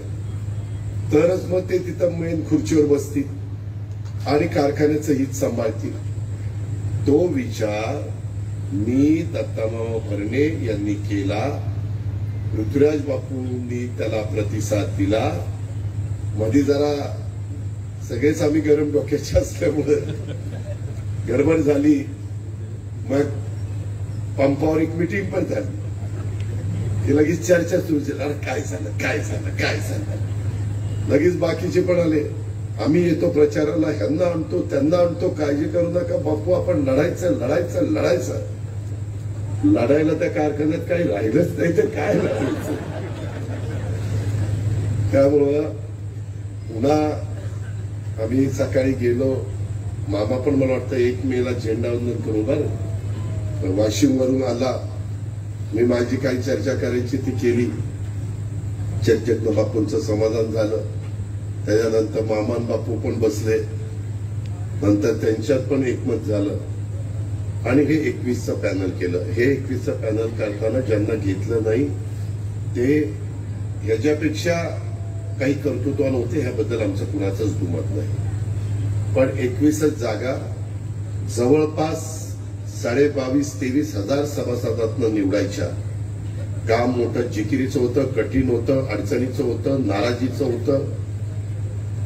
तरच मग ते तिथं मेन खुर्चीवर बसतील आणि कारखान्याचं हित सांभाळतील. तो विचार मी दत्तामामा भरणे यांनी केला. पृथ्वीराज बापूंनी त्याला प्रतिसाद दिला. मध्ये जरा सगळेच आम्ही गरम डोक्याचे असल्यामुळे गडबड झाली. मग पंपावर एक मीटिंग पण झाली. ती लगेच चर्चा सुरू झाली. अरे काय झालं काय झालं काय झालं. लगेच बाकीचे पण आले, आम्ही येतो प्रचाराला, ह्यांना आणतो त्यांना आणतो, काळजी करू नका बापू, आपण लढायचं लढायचं लढायचं. लढायला त्या कारखान्यात काही राहिलंच नाही तर काय लढायचं. त्यामुळं पुन्हा आम्ही सकाळी गेलो. मामा पण मला वाटतं 1 मेला झेंडावंदन करू बरं. वाशिम वरून आला. मी माझी काही चर्चा करायची ती केली. चर्चेतनं बापूंचं समाधान झालं. त्याच्यानंतर मामान बापू पण बसले. नंतर त्यांच्यात पण एकमत झालं आणि हे 21चं पॅनल केलं. हे 21चं पॅनल करताना ज्यांना घेतलं नाही ते ह्याच्यापेक्षा काही कर्तृत्व नव्हते, ह्याबद्दल आमचं कुणाचंच दुमत नाही. पण 21 जागा जवळपास 22,000-23,000 हजार सभासदांना निवडायच्या. काम मोठं जिकिरीचं होतं, कठीण होतं, अडचणीचं होतं, नाराजीचं होतं.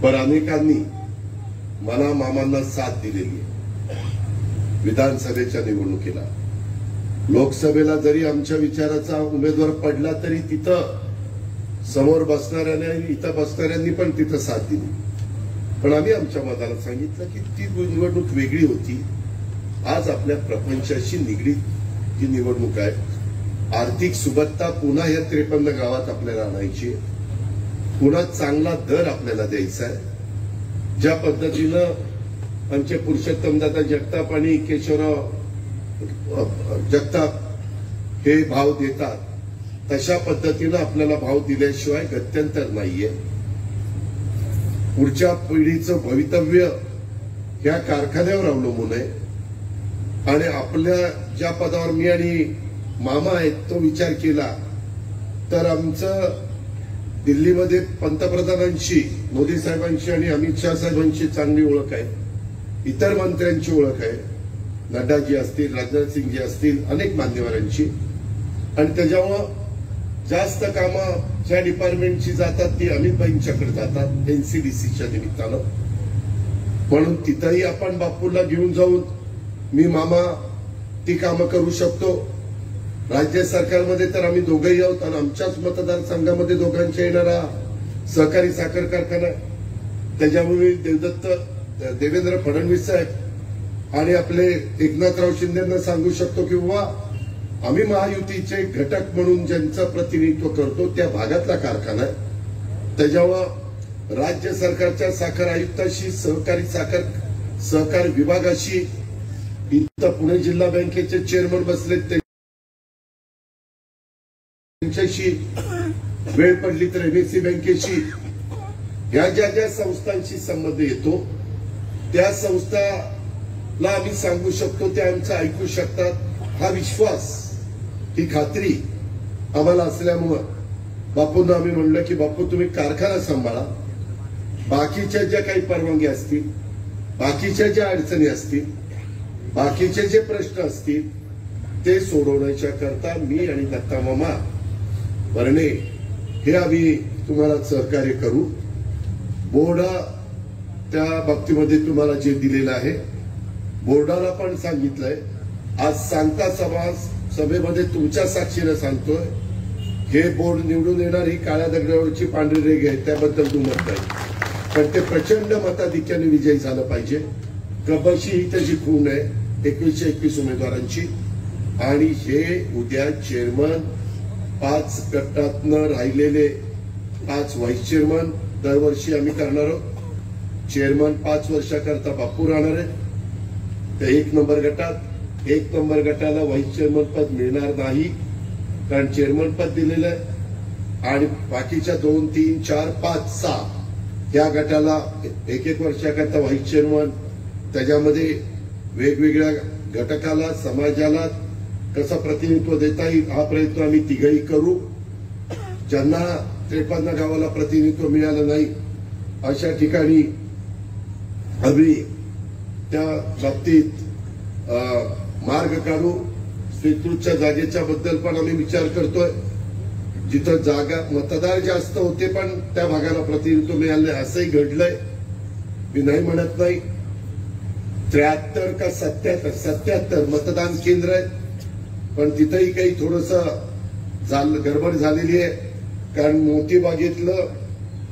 पण अनेकांनी मला मामांना साथ दिलेली आहे विधानसभेच्या निवडणुकीला. लोकसभेला जरी आमच्या विचाराचा उमेदवार पडला तरी तिथं समोर बसणाऱ्यांनी इथं बसणाऱ्यांनी पण तिथं साथ दिली. पण आम्ही आमच्या मताला सांगितलं की ती निवडणूक वेगळी होती. आज आपल्या प्रपंचाशी निगडीत ही निवडणूक आहे. आर्थिक सुबत्ता पुन्हा या 53 गावात आपल्याला आणायची, पुन्हा चांगला दर आपल्याला द्यायचा आहे. ज्या पद्धतीनं आमचे पुरुषोत्तमदादा जगताप आणि केशवराव जगताप हे भाव देतात, तशा पद्धतीनं आपल्याला भाव दिल्याशिवाय गत्यंतर नाहीये. पुढच्या पिढीचं भवितव्य ह्या कारखान्यावर अवलंबून आहे. आणि आपल्या ज्या पदावर मी आणि मामा आहेत तो विचार केला तर आमचं दिल्लीमध्ये पंतप्रधानांशी, मोदी साहेबांशी आणि अमित शाह साहेबांची चांगली ओळख आहे. इतर मंत्र्यांची ओळख आहे, नड्डाजी असतील, राजनाथ सिंगजी असतील, अनेक मान्यवरांची. आणि त्याच्यामुळं जास्त कामं ज्या डिपार्टमेंटची जातात ती अमित भाईंच्याकडे जातात एनसीडीसीच्या निमित्तानं. म्हणून तिथंही आपण बापूला घेऊन जाऊन मी मामा ती कामं करू शकतो. राज्य सरकारमध्ये तर आम्ही दोघंही आहोत आणि आमच्याच मतदारसंघामध्ये दोघांच्या येणारा सहकारी साखर कारखाना, त्याच्यामुळे देवेंद्र फडणवीस साहेब आणि आपले एकनाथराव शिंदेंना सांगू शकतो की बाबा आम्ही महायुतीचे घटक म्हणून ज्यांचं प्रतिनिधित्व करतो त्या भागातला कारखाना आहे. त्याच्यावर राज्य सरकारच्या साखर आयुक्ताशी, सहकारी साखर सहकार विभागाशी, इथं पुणे जिल्हा बँकेचे चेअरमन बसलेत त्यांच्याशी, वेळ पडली तर एमएससी बँकेशी, या ज्या ज्या संस्थांशी संबंध येतो त्या संस्थाला आम्ही सांगू शकतो, त्या आमचं ऐकू शकतात. हा विश्वास, ही खात्री आम्हाला असल्यामुळं बापूंना आम्ही म्हणलं की बापू तुम्ही कारखाना सांभाळा, बाकीच्या ज्या काही परवानगी असतील, बाकीच्या ज्या अडचणी असतील, बाकीचे जे प्रश्न असतील ते सोडवण्याच्या करता मी आणि दत्ता मामा भरणे हे आम्ही तुम्हाला सहकार्य करू. बोर्ड त्या बाबतीमध्ये तुम्हाला जे दिलेलं आहे, बोर्डाला पण सांगितलंय. आज सांगता सभेमध्ये तुमच्या साक्षीने सांगतोय, हे बोर्ड निवडून येणार ही काळ्या दगडावरची पांढरी रेघ आहे, त्याबद्दल दुमत नाही. पण ते प्रचंड मताधिक्याने विजयी झालं पाहिजे. कबशी ही त्याची खूण आहे 21 उमेदवारांची. आणि हे उद्या चेअरमन 5 गटातनं राहिलेले 5 व्हाईस चेअरमन दरवर्षी आम्ही करणार आहोत. चेअरमन 5 वर्षाकरता बापू राहणार आहे. त्या 1 नंबर गटाला व्हाईस चेअरमन पद मिळणार नाही, कारण चेअरमन पद दिलेलं आहे. आणि बाकीच्या 2, 3, 4, 5, 6 या गटाला 1 वर्षाकरता व्हाईस चेअरमन. त्याच्यामध्ये वेगवेगळ्या घटकाला, समाजाला कसं प्रतिनिधित्व देता येईल हा प्रयत्न आम्ही तिघही करू. ज्यांना 53 गावाला प्रतिनिधित्व मिळालं नाही अशा ठिकाणी आम्ही त्या बाबतीत मार्ग काढू. स्वीकृतच्या जागेच्या बद्दल पण आम्ही विचार करतोय. जिथं जागा मतदार जास्त होते पण त्या भागाला प्रतिनिधित्व मिळालं नाही असंही घडलंय, मी नाही म्हणत नाही. 73 का 77 मतदान केंद्र आहे, पण तिथंही काही थोडस गडबड झालेली आहे. कारण मोतीबागेतलं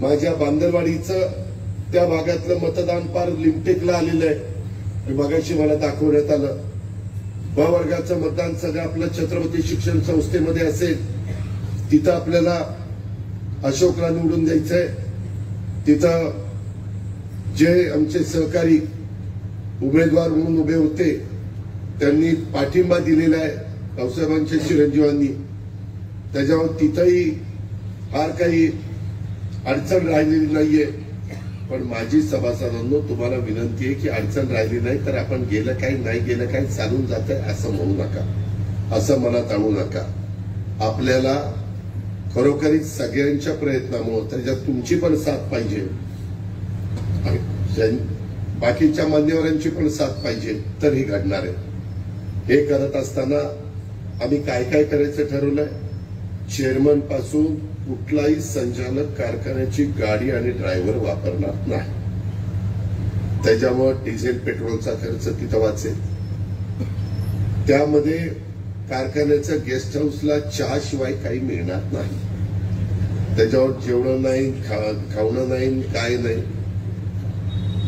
माझ्या बांदरवाडीचं त्या भागातलं मतदान फार लिमटेकला आलेलं आहे. मगाशी मला दाखवण्यात आलं. ब वर्गाचं मतदान सगळं आपलं छत्रपती शिक्षण संस्थेमध्ये असेल, तिथं आपल्याला अशोकला निवडून द्यायचंय. तिथं जे आमचे सहकारी उमेदवार म्हणून उभे होते त्यांनी पाठिंबा दिलेला आहे रावसाहेबांच्या चिरंजीवांनी. त्याच्यावर तिथंही फार काही अडचण राहिलेली नाहीये. पण माझी सभासदांनो तुम्हाला विनंती आहे की अडचण राहिली नाही तर आपण गेलं काय नाही गेलं काय चालून जात आहे असं म्हणू नका, असं मनात आणू नका. आपल्याला खरोखरीच सगळ्यांच्या प्रयत्नामुळे त्याच्यात तुमची पण साथ पाहिजे, बाकीच्या मान्यवरांची पण साथ पाहिजे तर हे घडणार आहे. हे करत असताना आम्ही काय काय करायचं ठरवलंय. चेअरमन पासून कुठलाही संचालक कारखान्याची गाडी आणि ड्रायव्हर वापरणार नाही. त्याच्यामुळे डिझेल पेट्रोलचा खर्च तिथं वाचेल. त्यामध्ये कारखान्याच्या गेस्ट हाऊसला चहा शिवाय काही मिळणार नाही. त्याच्यावर जेवण नाही, खावणं नाही, काय नाही.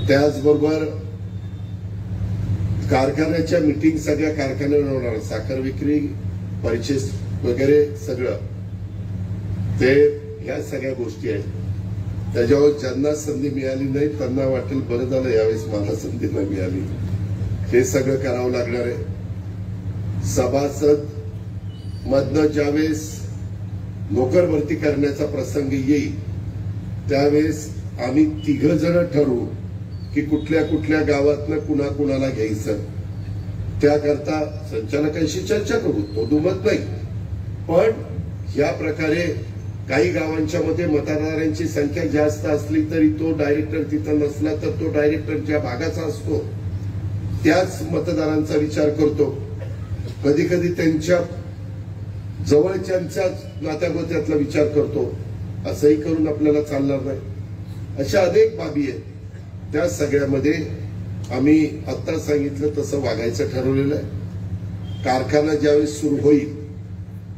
त्याचबरोबर कारखान्याच्या मीटिंग सगळ्या कारखान्यावर होणार. साखर विक्री, परचेस वगैरे सगळं ते ह्या सगळ्या गोष्टी आहेत. त्याच्यावर ज्यांना संधी मिळाली नाही त्यांना वाटेल बरं झालं यावेळेस मला संधी नाही मिळाली. हे सगळं करावं लागणार आहे. सभासद मधनं ज्यावेळेस नोकर भरती करण्याचा प्रसंग येईल त्यावेळेस आम्ही 3 जण ठरवू की कुठल्या कुठल्या गावातनं कुणाला घ्यायचं, त्याकरता संचालकांशी चर्चा करू, तो दुमत नाही. पण या प्रकारे काही गावांच्या मध्ये मतदारांची संख्या जास्त असली तरी तो डायरेक्टर तिथं नसला तर तो डायरेक्टर ज्या भागाचा असतो त्याच मतदारांचा विचार करतो. कधी कधी त्यांच्या जवळच्यांच्या नात्यागोत्यातला विचार करतो. असंही करून आपल्याला चालणार नाही. अशा अनेक बाबी आहेत. त्या सगळ्यामध्ये आम्ही आता सांगितलं तसं वागायचं ठरवलेलं आहे. कारखाना ज्यावेळेस सुरू होईल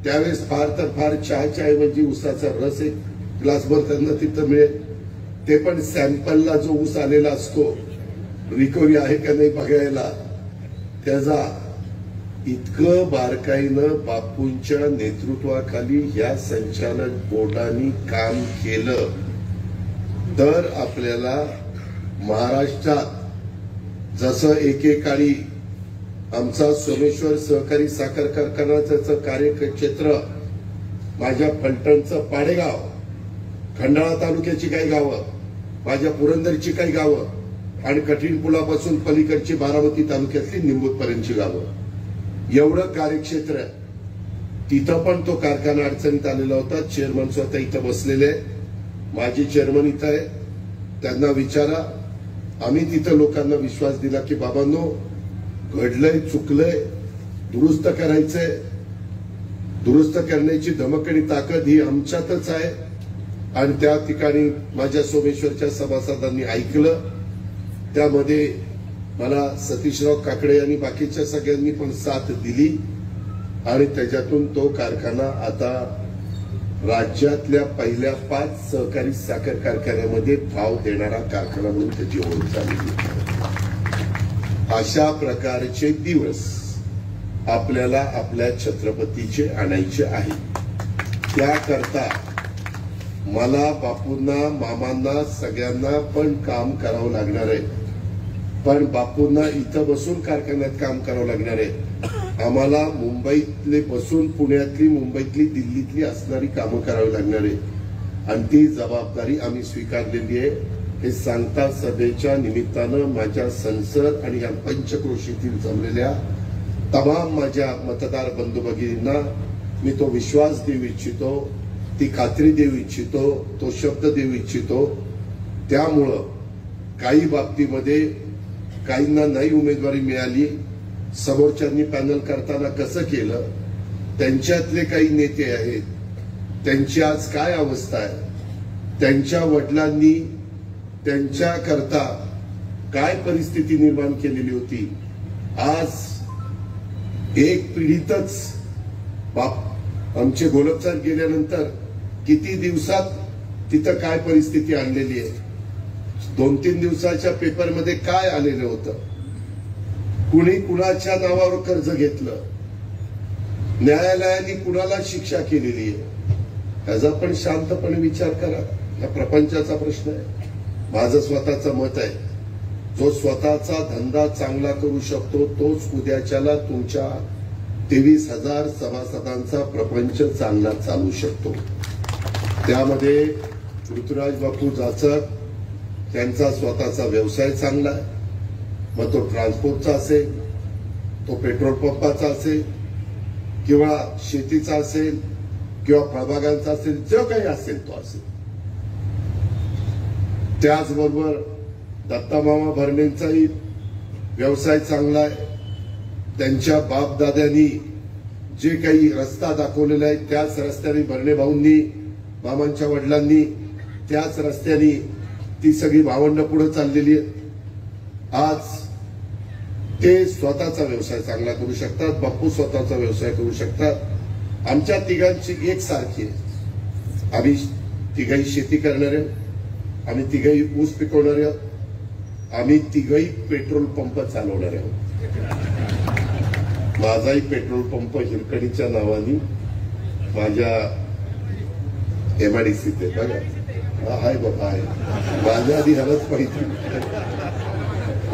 त्यावेळेस फार तर फार चहाच्या ऐवजी ऊसाचा रस एक ग्लासभर त्यांना तिथं मिळेल. ते पण सॅम्पलला जो ऊस आलेला असतो रिकव्हरी आहे का नाही बघायला, त्याचा इतकं बारकाईनं बापूंच्या नेतृत्वाखाली या संचालक बोर्डाने काम केलं तर आपल्याला महाराष्ट्रात जसं एकेकाळी आमचा सोमेश्वर सहकारी साखर कारखानाचं कार्यक्षेत्र, माझ्या फलटणचं पाडेगाव, खंडाळा तालुक्याची काही गावं, माझ्या पुरंदरची काही गावं आणि कठीण पुलापासून पलीकडची बारामती तालुक्यातली निंबूतपर्यंतची गावं, एवढं कार्यक्षेत्र. तिथं पण तो कारखाना अडचणीत आलेला होता. चेअरमन स्वतः इथं बसलेले, माजी चेअरमन इथं आहे, त्यांना विचारा. आम्ही तिथं लोकांना विश्वास दिला की बाबांनो घडलंय, चुकलंय, दुरुस्त करायचंय. दुरुस्त करण्याची धमक आणि ताकद ही आमच्यातच आहे. आणि त्या ठिकाणी माझ्या सोमेश्वरच्या सभासदांनी ऐकलं. त्यामध्ये मला सतीशराव काकडे आणि बाकीच्या सगळ्यांनी पण साथ दिली आणि त्याच्यातून तो कारखाना आता राज्यातल्या पहिल्या 5 सहकारी साखर कारखान्यामध्ये भाव देणारा कारखाना म्हणून त्याची ओळख झाली. अशा प्रकारचे दिवस आपल्याला आपल्या छत्रपतीचे आणायचे आहे. त्याकरता मला, बापूंना, मामांना, सगळ्यांना पण काम करावं लागणार आहे. पण बापूंना इथं बसून कारखान्यात काम करावं लागणार आहे. आम्हाला मुंबईतले बसून पुण्यातली, मुंबईतली, दिल्लीतली असणारी कामं करावी लागणार आहे. आणि ती जबाबदारी आम्ही स्वीकारलेली आहे. हे सांगता सभेच्या निमित्तानं माझ्या संसद आणि या पंचक्रोशीतील जमलेल्या तमाम माझ्या मतदार बंधू भगिनींना मी तो विश्वास देऊ इच्छितो, ती खात्री देऊ इच्छितो, तो शब्द देऊ इच्छितो. त्यामुळं काही बाबतीमध्ये काहींना नाही उमेदवारी मिळाली, समोरच्यांनी पॅनल करताना कसं केलं, त्यांच्यातले काही नेते आहेत, त्यांची आज काय अवस्था आहे, त्यांच्या वडिलांनी त्यांच्याकरता काय परिस्थिती निर्माण केलेली होती. आज एक पिढीतच बाप आमचे गोलपसाहेब गेल्यानंतर किती दिवसात तिथं काय परिस्थिती आणलेली आहे. 2-3 दिवसाच्या पेपरमध्ये काय आलेलं होतं, कुणी कुणाच्या नावावर कर्ज घेतलं, न्यायालयाने कुणाला शिक्षा केलेली आहे, त्याचा पण शांतपणे विचार करा. या प्रपंचाचा प्रश्न आहे. माझं स्वतःचं मत आहे, जो स्वतःचा धंदा चांगला करू शकतो तोच उद्याच्याला तुमच्या 23,000 सभासदांचा प्रपंच चांगला चालू शकतो. त्यामध्ये ऋतुराज बापू जाचक त्यांचा स्वतःचा व्यवसाय चांगला आहे. मग तो ट्रान्सपोर्टचा असेल, तो पेट्रोल पंपाचा असेल किंवा शेतीचा असेल किंवा फळबागांचा असेल, जो काही असेल तो असेल. त्याचबरोबर दत्तामामा भरणेंचाही व्यवसाय चांगला आहे. त्यांच्या बापदाद्यांनी जे काही रस्ता दाखवलेला आहे त्याच रस्त्याने भरणे भाऊंनी, मामांच्या वडिलांनी त्याच रस्त्याने ती सगळी भावंड पुढे चाललेली आहे. आज ते स्वतःचा व्यवसाय चांगला करू शकतात, बापू स्वतःचा व्यवसाय करू शकतात. आमच्या तिघांची एकसारखी आहे. आम्ही तिघही शेती करणारे, आम्ही तिघही ऊस पिकवणारे, आम्ही तिघही पेट्रोल पंप चालवणारे आहोत. माझाही पेट्रोल पंप हिरकणीच्या नावाने माझ्या MIDCत आहे. बघा, हाय बाबा आहे. माझ्या आधी हलत पाहिजे.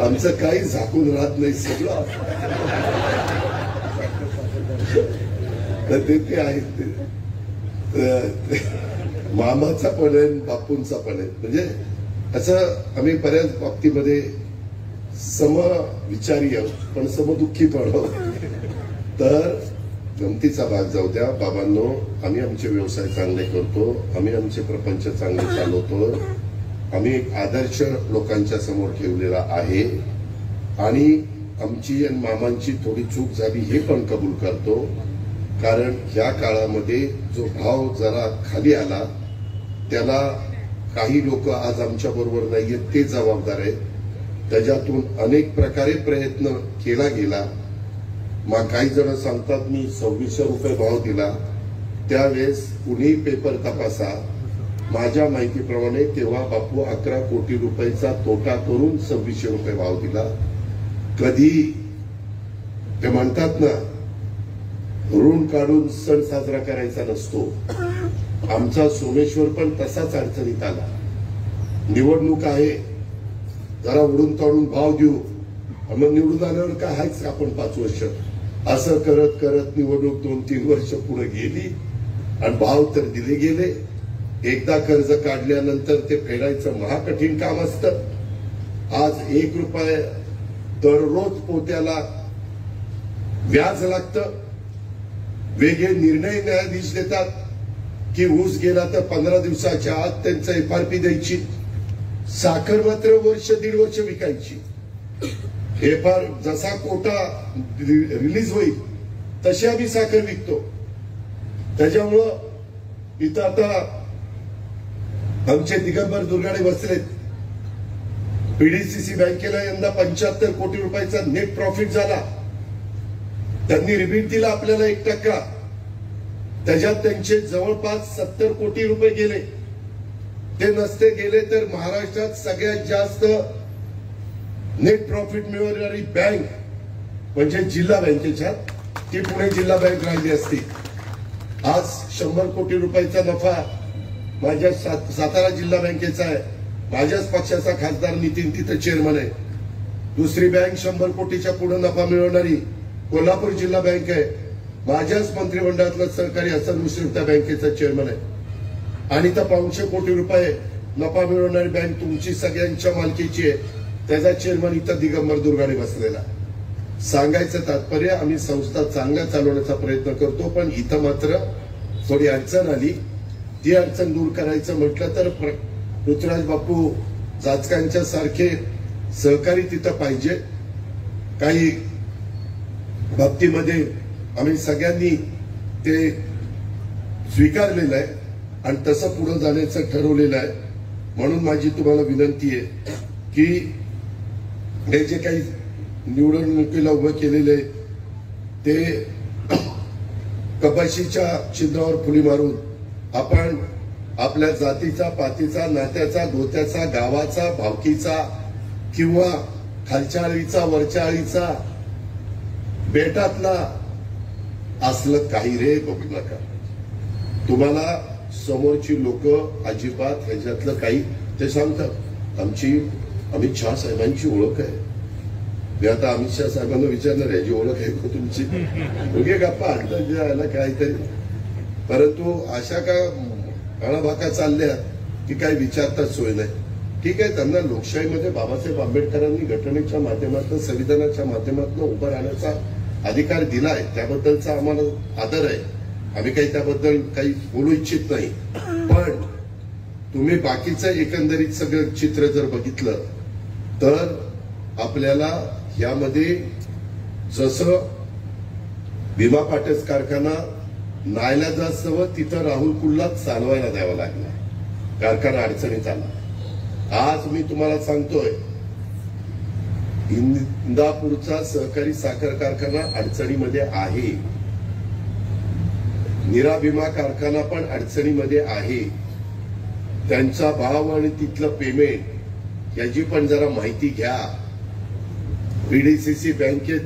आमचं काही झाकून राहत नाही सगळं. तर ते आहेत ते मामाचा पण आहे, बापूंचा पण आहे. म्हणजे असं आम्ही बऱ्याच बाबतीमध्ये समविचारी आहोत, पण समदुःखी पण आहोत. तर गमतीचा भाग जाऊ द्या बाबांनो, आम्ही आमचे व्यवसाय चांगले करतो, आम्ही आमचे प्रपंच चांगले चालवतो, आम्ही एक आदर्श लोकांच्या समोर ठेवलेला आहे आणि आमची आणि मामांची थोडी चूक झाली हे पण कबूल करतो. कारण ह्या काळामध्ये जो भाव जरा खाली आला त्याला काही लोक आज आमच्या बरोबर नाहीयेत, ते जबाबदार आहेत. त्याच्यातून अनेक प्रकारे प्रयत्न केला गेला. मग काही जण सांगतात मी 2600 रुपये भाव दिला, त्यावेळेस कुणी पेपर तपासा. माझ्या माहितीप्रमाणे तेव्हा बापू 11 कोटी रुपयाचा तोटा करून 2600 रुपये भाव दिला. कधी ते म्हणतात ना, ऋण काढून सण साजरा करायचा नसतो. आमचा सोमेश्वर पण तसाच अडचणीत आला. निवडणूक आहे, जरा उडून तोडून भाव देऊ, मग निवडून आल्यावर काय आहेच आपण 5 वर्ष. असं करत करत निवडणूक 2-3 वर्ष पुढे गेली आणि भाव तर दिले गेले. एकदा कर्ज काढल्यानंतर ते फेडायचं महाकठीण काम असतं. आज 1 रुपये दररोज पोत्याला व्याज लागतं. वेगळे निर्णय न्यायाधीश देतात की ऊस गेला तर 15 दिवसाच्या आत त्यांचं FRP द्यायची. साखर मात्र वर्ष 1.5 वर्ष विकायची. जसा कोटा रिलीज होईल तशी आम्ही साखर विकतो. त्याच्यामुळं इथं आता आमचे दिगंबर दुर्गाडे बसलेत. PDCC बँकेला यंदा 75 कोटी रुपयाचा नेट प्रॉफिट झाला. त्यांनी रिबीट दिला आपल्याला 1%. त्याच्यात त्यांचे जवळपास 70 कोटी रुपये गेले. ते नसते गेले तर महाराष्ट्रात सगळ्यात जास्त नेट प्रॉफिट मिळवणारी बँक म्हणजे जिल्हा बँकेच्या ती पुणे जिल्हा बँक राहिली असती. आज 100 कोटी रुपयाचा नफा माझ्या सातारा जिल्हा बँकेचा आहे. माझ्याच पक्षाचा खासदार नितीन तिथं चेअरमन आहे. दुसरी बँक 100 कोटीच्या पुढे नफा मिळवणारी कोल्हापूर जिल्हा बँक आहे. माझ्याच मंत्रिमंडळातलं सहकारी हसन मुश्रीफ त्या बँकेचा चेअरमन आहे. आणि तर 500 कोटी रुपये नफा मिळवणारी बँक तुमची सगळ्यांच्या मालकीची आहे. त्याचा चेअरमन इथं दिगंबर दुर्गाडे बसलेला. सांगायचं तात्पर्य आम्ही संस्था चांगल्या चालवण्याचा प्रयत्न करतो, पण इथं मात्र थोडी अडचण आली. ती अडचण दूर करायचं म्हटलं तर पृथ्वीराज बापू जाचकांच्या सारखे सहकारी तिथं पाहिजे. काही बाबतीमध्ये आम्ही सगळ्यांनी ते स्वीकारलेलं आहे आणि तसं पुढे जाण्याचं ठरवलेलं आहे. म्हणून माझी तुम्हाला विनंती आहे की हे जे काही निवडणुकीला उभं केलेले ते कपाशीच्या चिन्हावर फुली मारून आपण आपल्या जातीचा, पातीचा, नात्याचा, गोत्याचा, गावाचा, भावकीचा किंवा खालच्या आळीचा, वरच्या आळीचा, बेटातला असलं काही रे बघू नका. तुम्हाला समोरची लोक अजिबात ह्याच्यातलं काही ते सांगतात. आमची अमित शहा साहेबांची ओळख आहे. मी आता अमित शहा साहेबांना विचारणार याची ओळख आहे का तुमची? ओके गप्पा आणतात काहीतरी. परंतु अशा का काळाभाका चालल्या की काही विचारताच सोय नाही. ठीक आहे, त्यांना लोकशाहीमध्ये बाबासाहेब आंबेडकरांनी घटनेच्या माध्यमातून, संविधानाच्या माध्यमातून उभं राहण्याचा अधिकार दिलाय. त्याबद्दलचा आम्हाला आदर आहे. आम्ही काही त्याबद्दल काही बोलू इच्छित नाही. पण तुम्ही बाकीचं एकंदरीत सगळं चित्र जर बघितलं तर आपल्याला यामध्ये जसं भीमा पाटस कारखाना नाईलाजास्तव तिथं राहुल कुल्ला चालवायला द्यावा लागला. कारखाना अडचणीत आला. आज मी तुम्हाला सांगतोय इंदापूरचा सहकारी साखर कारखाना अडचणीमध्ये आहे. नीरा भीमा कारखाना पण अडचणीमध्ये आहे. त्यांचा भाव आणि तिथलं पेमेंट याची पण जरा माहिती घ्या. PDCC बँकेत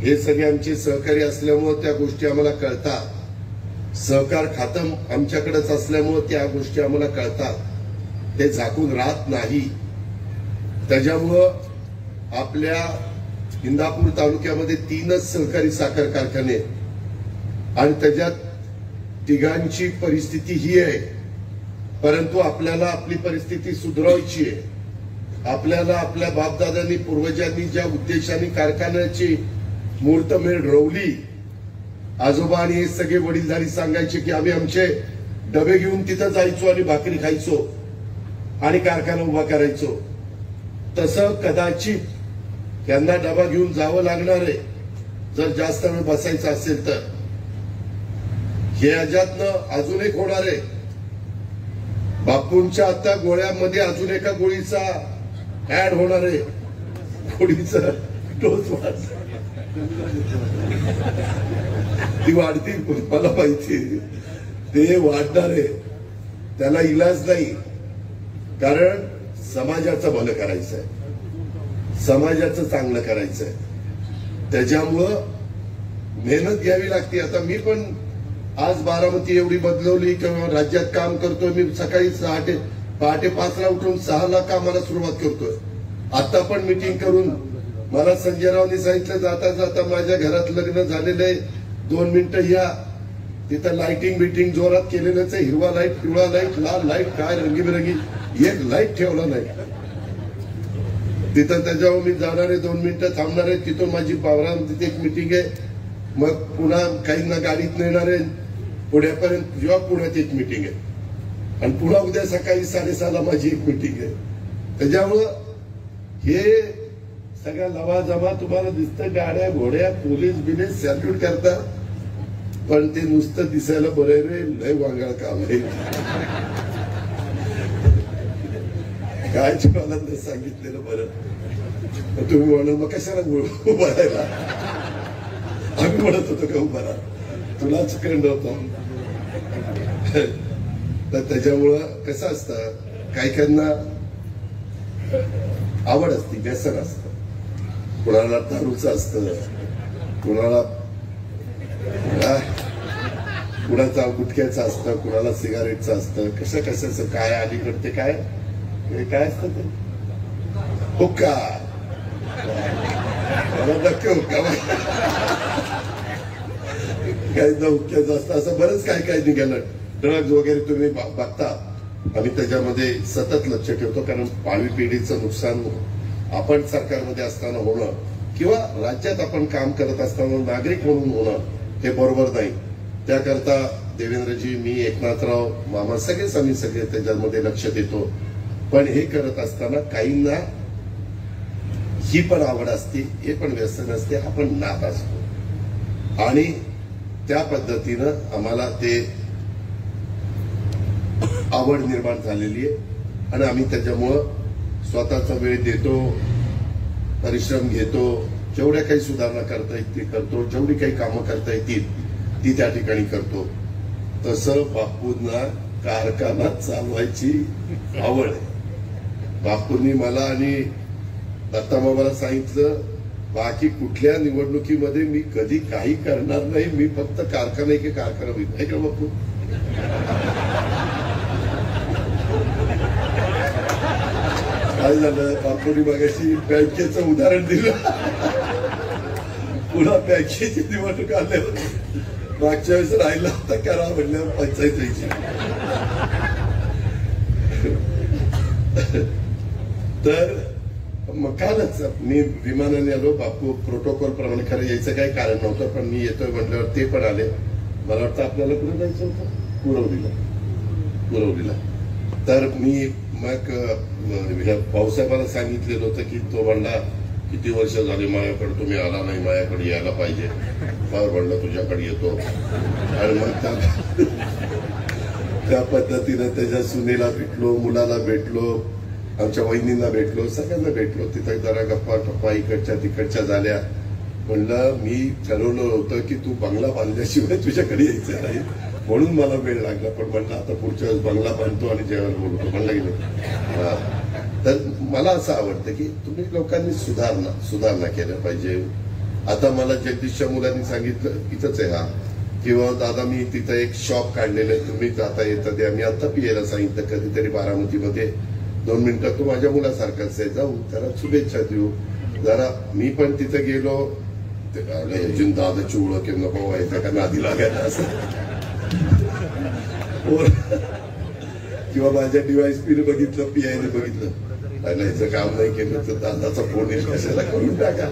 हे सगळे आमचे सहकारी असल्यामुळे त्या गोष्टी आम्हाला कळतात. सहकार खातं आमच्याकडेच असल्यामुळे त्या गोष्टी आम्हाला कळतात. ते झाकून राहत नाही. त्याच्यामुळं आपल्या इंदापूर तालुक्यामध्ये 3च सहकारी साखर कारखाने आणि त्याच्यात तिघांची परिस्थिती ही आहे. परंतु आपल्याला आपली परिस्थिती सुधारायची आहे. आपल्याला आपल्या बापदादांनी पूर्वजांनी ज्या उद्देशाने कारखान्याची मुहूर्तमेढ रोवली, आजोबा आणि हे सगळे वडीलधारी सांगायचे की आम्ही आमचे डबे घेऊन तिथं जायचो आणि भाकरी खायचो आणि कारखाना उभा करायचो. तसं कदाचित यांना डबा घेऊन जावं लागणार आहे जर जास्त वेळ बसायचं असेल तर. हे याच्यातनं अजून एक होणार आहे. बापूंच्या आता गोळ्यामध्ये अजून एका गोळीचा ऍड होणार आहे. गोळीचा डोस ती वाढतील, मला माहिती ते वाढणार आहे. त्याला इलाज नाही, कारण समाजाचं भलं करायचंय, समाजाचं चांगलं करायचंय. त्याच्यामुळं मेहनत घ्यावी लागते. आता मी पण आज बारामती एवढी बदलवली किंवा राज्यात काम करतोय. मी सकाळी पहाटे 5ला उठून 6ला कामाला सुरुवात करतोय. आता पण मीटिंग करून मला संजय रावनी सांगितलं, जाता जाता माझ्या घरात लग्न झालेलं आहे, 2 मिनिटं या. तिथं लाइटिंग बिटिंग जोरात केलेलंच आहे. हिरवा लाईट, पिवळा लाईट, लाल लाईट, काय रंगीबेरंगी, एक लाईट ठेवला नाही तिथं. त्याच्यावर मी जाणार आहे, 2 मिनिटं थांबणार आहे. तिथून माझी पावरा तिथे एक मीटिंग आहे. मग पुन्हा काहींना गाडीत नेणार आहे पुण्यापर्यंत, जेव्हा पुण्यात एक मीटिंग आहे. आणि पुन्हा उद्या सकाळी 6:30ला माझी एक मीटिंग आहे. त्याच्यामुळं हे सगळ्या लवाजमा तुम्हाला दिसतं, गाड्या घोड्या पोलीस बिलीस सॅल्यूट करतात, पण ते नुसतं दिसायला बरं रे, लय वांगाळ काम आहे. काय मला सांगितलेलं बरं. तुम्ही म्हणून मग कशाला उभा राहिला, आम्ही म्हणत होतो का उभा राहा, तुला चुकंड होतो. तर त्याच्यामुळं कसं असतं, काही आवड असते, व्यसन असतं. कुणाला दारूचं असतं, कुणाला कुणाचा गुटख्याचं असतं, कुणाला सिगारेटचं असतं, कशाचं काय अलीकडे ते काय असतं ते हुक्का, नक्की हुक्का, काही हुक्क्याचं असतं. असं बरंच काय निघालं. ड्रग्ज वगैरे तुम्ही बघता. आम्ही त्याच्यामध्ये सतत लक्ष ठेवतो, कारण भावी पिढीचं नुकसान आपण सरकारमध्ये असताना होणं किंवा राज्यात आपण काम करत असताना नागरिक म्हणून होणं हे बरोबर नाही. त्याकरता देवेंद्रजी, मी, एकनाथराव, मामा सगळेच आम्ही सगळे त्याच्यामध्ये लक्ष देतो. पण हे करत असताना काहींना ही पण आवड असते, हे पण व्यसन असते, हा पण नाद असतो. आणि त्या पद्धतीनं आम्हाला ते आवड निर्माण झालेली आहे. आणि आम्ही त्याच्यामुळं स्वतःचा वेळ देतो, परिश्रम घेतो, जेवढ्या काही सुधारणा करता येतील करतो, जेवढी काही कामं करता येतील ती त्या ठिकाणी करतो. तसं बापूंना कारखाना चालवायची आवड आहे. बापूंनी मला आणि दत्ताबाबाला सांगितलं, बाकी कुठल्या निवडणुकीमध्ये मी कधी काही करणार नाही, मी फक्त कारखाना होईल. आहे का बापू? काय झालं, बापूंनी मागाशी बँकेचं उदाहरण दिलं. पुन्हा बँकेची निवडणूक आल्यावर मागच्या वेळेस राहिला होता, करा म्हणल्यावर पंचायत व्हायची. तर मग कालच मी विमानाने आलो. बापू प्रोटोकॉल प्रमाणे खरं यायचं काही कारण नव्हतं, पण मी येतोय म्हटल्यावर ते पण आले. मला वाटतं आपल्याला कुठे जायचं होतं, पुरवलीला. तर मी मग भाऊसाहेबाला सांगितलेलं होतं की तो म्हणला, किती वर्ष झाली माझ्याकडे तुम्ही आला नाही, माझ्याकडे यायला पाहिजे. फार म्हणलं तुझ्याकडे येतो. आणि मग त्या पद्धतीनं त्याच्या सुनेला भेटलो, मुलाला भेटलो, आमच्या वहिनींना भेटलो, सगळ्यांना भेटलो. तिथं जरा गप्पा टप्पा इकडच्या तिकडच्या झाल्या. म्हणलं मी ठरवलं होतं की तू बंगला बांधल्याशिवाय तुझ्याकडे यायचं नाही, म्हणून मला वेळ लागला. पण म्हणलं आता पुढच्या वेळेस बंगला बांधतो आणि जेवायला बोलतो. म्हणलं की नाही. तर मला असं आवडतं की तुम्ही लोकांनी सुधारणा केल्या पाहिजे. आता मला जगदीशच्या मुलांनी सांगितलं, इथंच आहे हा, किंवा दादा मी तिथं एक शॉप काढलेलं आहे, तुम्ही जाता येतं द्या. मी आता पियाला सांगितलं कधीतरी बारामतीमध्ये 2 मिनिटात, तू माझ्या मुलासारखाच आहे, जाऊ त्याला शुभेच्छा देऊ जरा. मी पण तिथं गेलो, अजून दादाची ओळख आहे, नको व्हायचं का नादी लागायला असं. किंवा माझ्या DYSP ने बघितलं, PI ने बघितलं, याचं काम नाही केलं तर दादाचा फोन येईल, कशाला करून टाका,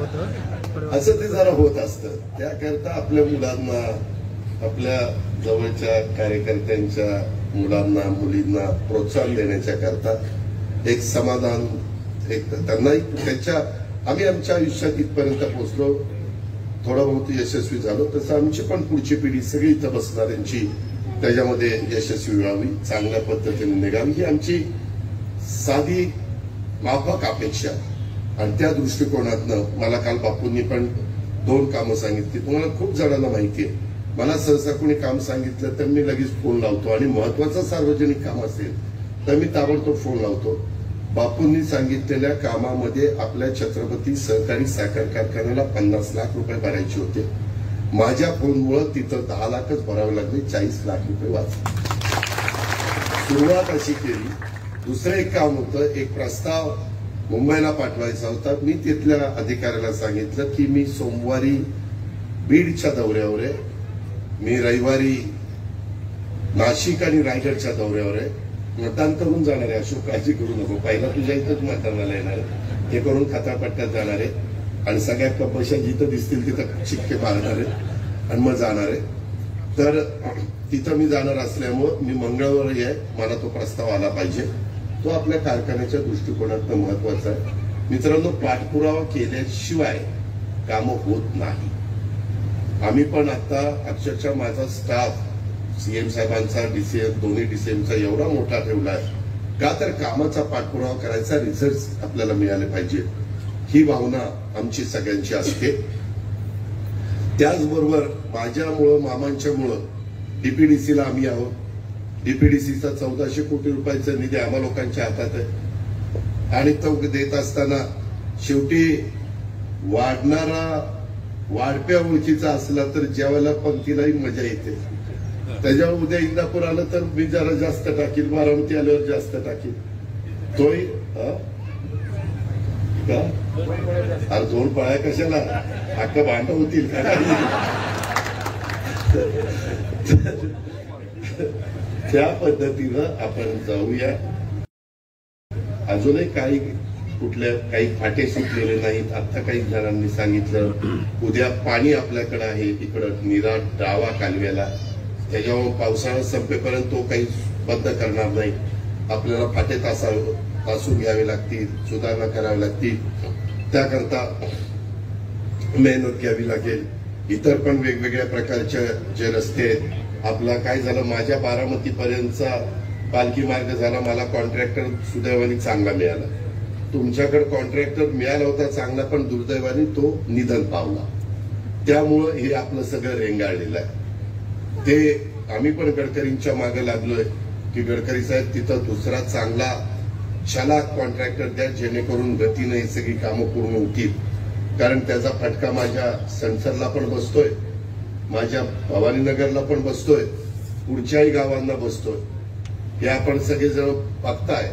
असं ते जरा होत असतं. त्याकरता आपल्या मुलांना, आपल्या जवळच्या कार्यकर्त्यांच्या मुलांना मुलींना प्रोत्साहन देण्याच्या करता एक समाधान, एक त्यांनाही त्यांच्या, आम्ही आमच्या आयुष्यात इथपर्यंत पोहोचलो, थोडा बहुत यशस्वी झालो, तसं आमची पण पुढची पिढी सगळी इथं बसणाऱ्यांची त्याच्यामध्ये यशस्वी व्हावी, चांगल्या पद्धतीने निघावी, ही आमची साधी माफक अपेक्षा. आणि त्या दृष्टिकोनातनं मला काल बापूंनी पण 2 कामं सांगितली. तुम्हाला खूप जणांना माहिती आहे, मला सहसा कोणी काम सांगितलं तर मी लगेच फोन लावतो, आणि महत्वाचं सार्वजनिक काम असेल तर मी ताबडतोब फोन लावतो. बापूंनी सांगितलेल्या कामामध्ये आपल्या छत्रपती सहकारी साखर कारखान्याला 50 लाख रुपये भरायचे होते. माझ्या फोनमुळे तिथं 10 लाखच भरावे लागले, 40 लाख रुपये वाचले. सुरुवात अशी केली. दुसरं एक काम होतं, एक प्रस्ताव मुंबईला पाठवायचा होता. मी तिथल्या अधिकाऱ्याला सांगितलं की मी सोमवारी बीडच्या दौऱ्यावर आहे, मी रविवारी नाशिक आणि रायगडच्या दौऱ्यावर आहे, मतदान करून जाणार आहे. अशोक काळजी करू नको, पहिला तुझ्या इथंच मतदानाला येणार आहे, हे करून खातापट्ट्यात जाणार आहे, आणि सगळ्या कपशा जिथं दिसतील तिथं शिक्के मारणार आहे आणि मग जाणार आहे. तर तिथं मी जाणार असल्यामुळं मी मंगळवारी आहे, मला तो प्रस्ताव आला पाहिजे. तो आपल्या कारखान्याच्या दृष्टिकोनातून महत्वाचा आहे. मित्रांनो, पाठपुरावा केल्याशिवाय कामं होत नाही. आम्ही पण आता अक्षरशः माझा स्टाफ CM साहेबांचा, DCM, दोन्ही DCMचा एवढा मोठा ठेवलाय का, तर कामाचा पाठपुरावा करायचा, रिझल्ट आपल्याला मिळाले पाहिजे, ही भावना आमची सगळ्यांची असते. त्याचबरोबर माझ्यामुळं, मामांच्यामुळं DPDCला आम्ही आहोत. DPDCचा 1400 कोटी रुपयाचा निधी आम्हा लोकांच्या हातात आहे, आणि तो देत असताना शेवटी वाढणारा वाढप्या ओळखीचा असला तर जेवायला पंक्तीलाही मजा येते. त्याच्यावर उद्या इंदापूर आलं तर मी जरा जास्त टाकील, बारामती आल्यावर जास्त टाकील. तोही का अरे 2 पळ्या कशाला, हक्क भांड होतील का? त्या पद्धतीनं आपण जाऊया. अजूनही काही फाटे सुटलेले नाहीत. आता काही जणांनी सांगितलं उद्या पाणी आपल्याकडे आहे, इकडं नीरा डावा कालव्याला, त्याच्यावर पावसाळा संपेपर्यंत तो काही बंद करणार नाही. आपल्याला फाटे तासून घ्यावे लागतील, सुधारणा करावी लागतील, त्याकरता मेहनत घ्यावी लागेल. इतर पण वेगवेगळ्या प्रकारच्या जे रस्ते आहेत, आपला काय झालं, माझ्या बारामतीपर्यंतचा पालखी मार्ग झाला, मला कॉन्ट्रॅक्टर सुदैवाने चांगला मिळाला. तुमच्याकडे कॉन्ट्रॅक्टर मिळाला होता चांगला, पण दुर्दैवाने तो निधन पावला. त्यामुळं हे आपलं सगळं रेंगाळलेलं आहे. ते आम्ही पण गडकरींच्या मागे लागलोय की गडकरी साहेब तिथं दुसरा चांगला छलाक कॉन्ट्रॅक्टर द्या, जेणेकरून गतीने ही सगळी कामं पूर्ण होतील. कारण त्याचा फटका माझ्या संसदला पण बसतोय, माझ्या भवानीनगरला पण बसतोय, पुढच्याही गावांना बसतोय. हे आपण सगळेजण बघताय.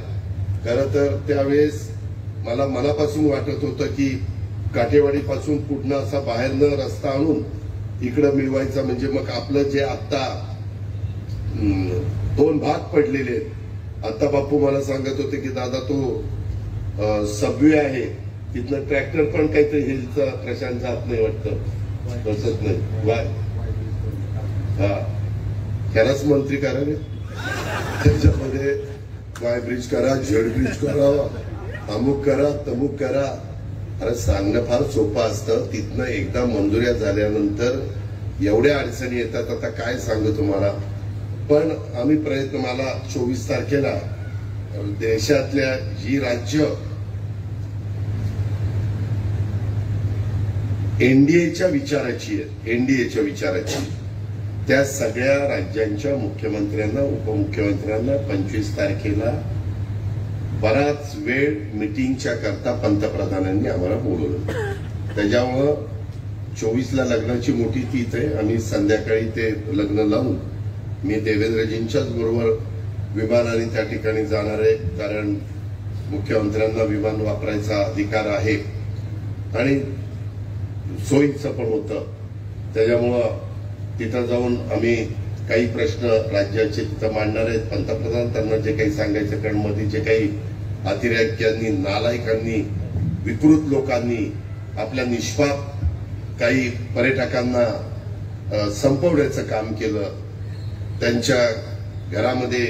खरं तर त्यावेळेस मला मनापासून वाटत होतं की काठेवाडीपासून पुढनं असा बाहेरनं रस्ता आणून इकडं मिळवायचा, म्हणजे मग आपलं जे आता 2 भाग पडलेले आहेत. आता बापू मला सांगत होते की दादा तो सबवे आहे, तिथनं ट्रॅक्टर पण काहीतरी हिलचा प्रशांत जात नाही वाटतं, बसत नाही. वाय हा खरंच मंत्री करा रे, त्याच्यामध्ये वाय ब्रिज करा, झेड ब्रिज करा, अमुक करा, तमुक करा. अरे सांगणं फार सोपं असतं. तिथनं एकदा मंजुऱ्या झाल्यानंतर एवढ्या अडचणी येतात, आता काय सांगू तुम्हाला. पण आम्ही प्रयत्न, मला 24 तारखेला देशातल्या जी राज्य एनडीएच्या विचाराची त्या सगळ्या राज्यांच्या मुख्यमंत्र्यांना, उपमुख्यमंत्र्यांना 25 तारखेला बराच वेळ मिटिंगच्या करता पंतप्रधानांनी आम्हाला बोलवलं. त्याच्यामुळं 24ला लग्नाची मोठी तीथ आहे. आम्ही संध्याकाळी ते लग्न लावून मी देवेंद्रजींच्याच बरोबर विमानाने त्या ठिकाणी जाणार आहे, कारण मुख्यमंत्र्यांना विमान वापरायचा अधिकार आहे आणि सोयीचं पण होतं. त्याच्यामुळं तिथं जाऊन आम्ही काही प्रश्न राज्याचे तिथं मांडणार आहेत पंतप्रधान, त्यांना जे काही सांगायचं, कारण मध्ये जे काही अतिरेक्यांनी, नालायकांनी, विकृत लोकांनी आपल्या निष्पाप काही पर्यटकांना संपवण्याचं काम केलं, त्यांच्या घरामध्ये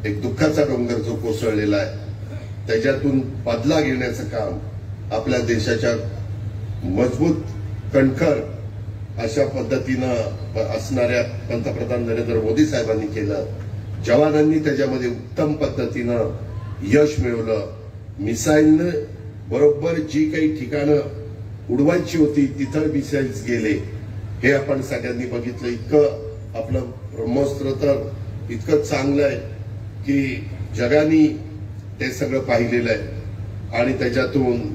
एक दुःखाचा डोंगर जो कोसळलेला आहे त्याच्यातून बदला घेण्याचं काम आपल्या देशाच्या मजबूत कणखर अशा पद्धतीनं असणाऱ्या पंतप्रधान नरेंद्र मोदी साहेबांनी केलं. जवानांनी त्याच्यामध्ये उत्तम पद्धतीनं यश मिळवलं. मिसाईलनं बरोबर जी काही ठिकाणं उडवायची होती तिथं मिसाईल्स गेले. हे आपण सगळ्यांनी बघितलं. इतकं आपलं ब्रह्मोस्त्र तर इतकं चांगलं आहे की जगाने ते सगळं पाहिलेलं आहे आणि त्याच्यातून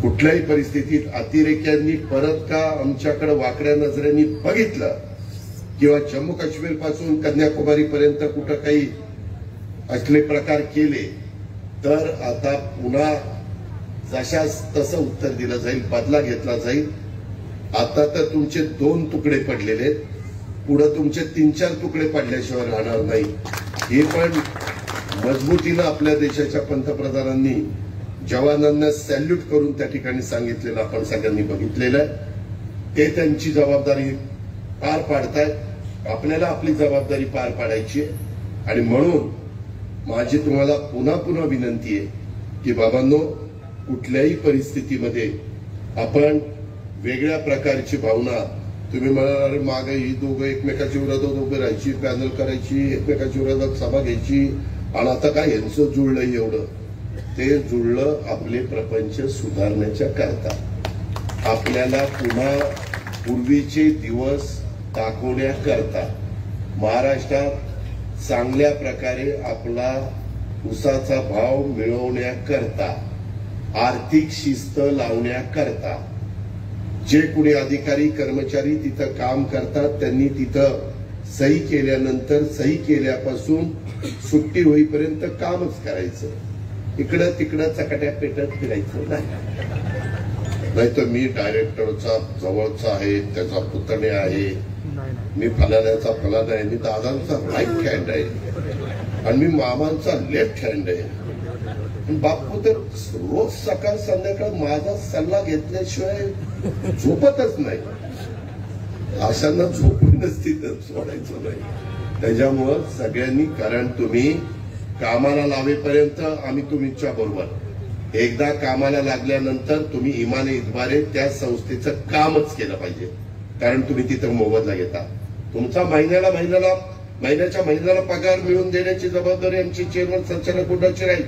कुठल्याही परिस्थितीत अतिरेक्यांनी परत का आमच्याकडे वाकड्या नजरेने बघितलं किंवा जम्मू काश्मीर पासून कन्याकुमारी पर्यंत कुठं काही असले प्रकार केले तर आता पुन्हा जशास तसं उत्तर दिलं जाईल, बदला घेतला जाईल. आता तर तुमचे 2 तुकडे पडलेले, पुढे तुमचे 3-4 तुकडे पडल्याशिवाय राहणार नाही. हे पण मजबूतीनं आपल्या देशाच्या पंतप्रधानांनी जवानांना सॅल्यूट करून त्या ठिकाणी सांगितलेलं आपण सगळ्यांनी बघितलेलं आहे. ते त्यांची जबाबदारी पार पाडतायत. आपल्याला आपली जबाबदारी पार पाडायची आहे आणि म्हणून माझी तुम्हाला पुन्हा पुन्हा विनंती आहे की बाबांनो, कुठल्याही परिस्थितीमध्ये आपण वेगळ्या प्रकारची भावना, तुम्ही म्हणाल मागे ही दोघं एकमेकाच्या विरोधात उभे राहायची, पॅनल करायची, एकमेकाच्या विरोधात सभा घ्यायची आणि आता काय यांचं जुळलंय एवढं. ते जुळलं आपले प्रपंच सुधारण्याच्या करता, आपल्याला पुन्हा पूर्वीचे दिवस दाखवण्याकरता, महाराष्ट्रात चांगल्या प्रकारे आपला ऊसाचा भाव मिळवण्याकरता, आर्थिक शिस्त लावण्याकरता. जे कुणी अधिकारी कर्मचारी तिथं काम करतात त्यांनी तिथं सही केल्यानंतर, सही केल्यापासून सुट्टी होईपर्यंत कामच करायचं. इकडं तिकडं चकाट्या पेटत फिरायचं नाही तर मी डायरेक्टरचा जवळचा आहे, त्याचा पुतण्या आहे, मी फलाण्याचा फलाना आहे, मी दादांचा राईट हँड आहे आणि मी मामांचा लेफ्ट हँड आहे. बापू तर रोज सकाळ संध्याकाळ माझा सल्ला घेतल्याशिवाय झोपतच नाही. अशांना झोपूनच तिथं सोडायचं नाही. त्याच्यामुळं सगळ्यांनी, कारण तुम्ही कामाला लावेपर्यंत आम्ही तुमच्या बरोबर, एकदा कामाला लागल्यानंतर तुम्ही इमाने इतबारे त्या संस्थेचं कामच केलं पाहिजे. कारण तुम्ही तिथं मोबदला घेता. तुमचा महिन्याच्या महिन्याला पगार मिळवून देण्याची जबाबदारी आमची चेअरमन संचालक मंडळाची राहील.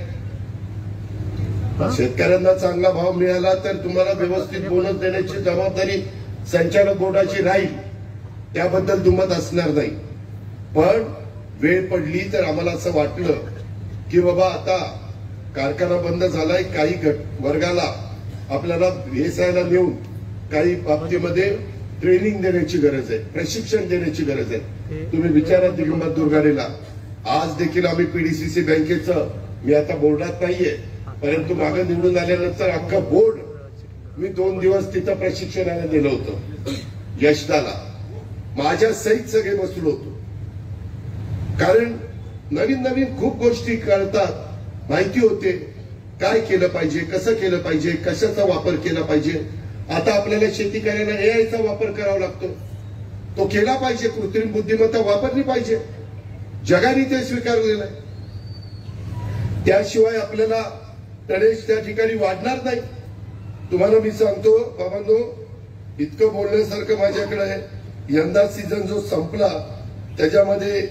शेतकऱ्यांना चांगला भाव मिळाला तर तुम्हाला व्यवस्थित बोनस देण्याची जबाबदारी संचालक बोर्डाची राहील. त्याबद्दल दुमत असणार नाही. पण वेळ पडली तर आम्हाला असं वाटलं की बाबा आता कारखाना बंद झालाय, काही वर्गाला आपल्याला भेसायला नेऊन काही बाबतीमध्ये ट्रेनिंग देण्याची गरज आहे, प्रशिक्षण देण्याची गरज आहे. तुम्ही विचारा दिगंबर दुर्गाडेला, आज देखील आम्ही पीडीसीसी बँकेचं, मी आता बोर्डात नाहीये परंतु मागे निवडून आल्यानंतर अख्खं बोर्ड मी 2 दिवस तिथं प्रशिक्षणाला दिलं होतं यशदाला. माझ्या सहित सगळे बसलो होतो. कारण नवीन नवीन खूप गोष्टी कळतात, माहिती होते काय केलं पाहिजे, कसं केलं पाहिजे, कशाचा वापर केला पाहिजे. आता आपल्याला शेती करायला एआयचा वापर करावा लागतो, तो केला पाहिजे. कृत्रिम बुद्धिमत्ता वापरली पाहिजे. जगाने ते स्वीकारलेलं आहे. त्याशिवाय आपल्याला तणेश त्या ठिकाणी वाढणार नाही. तुम्हाला मी सांगतो बाबांनो, इतकं बोलण्यासारखं माझ्याकडे आहे. यंदा सीझन जो संपला त्याच्यामध्ये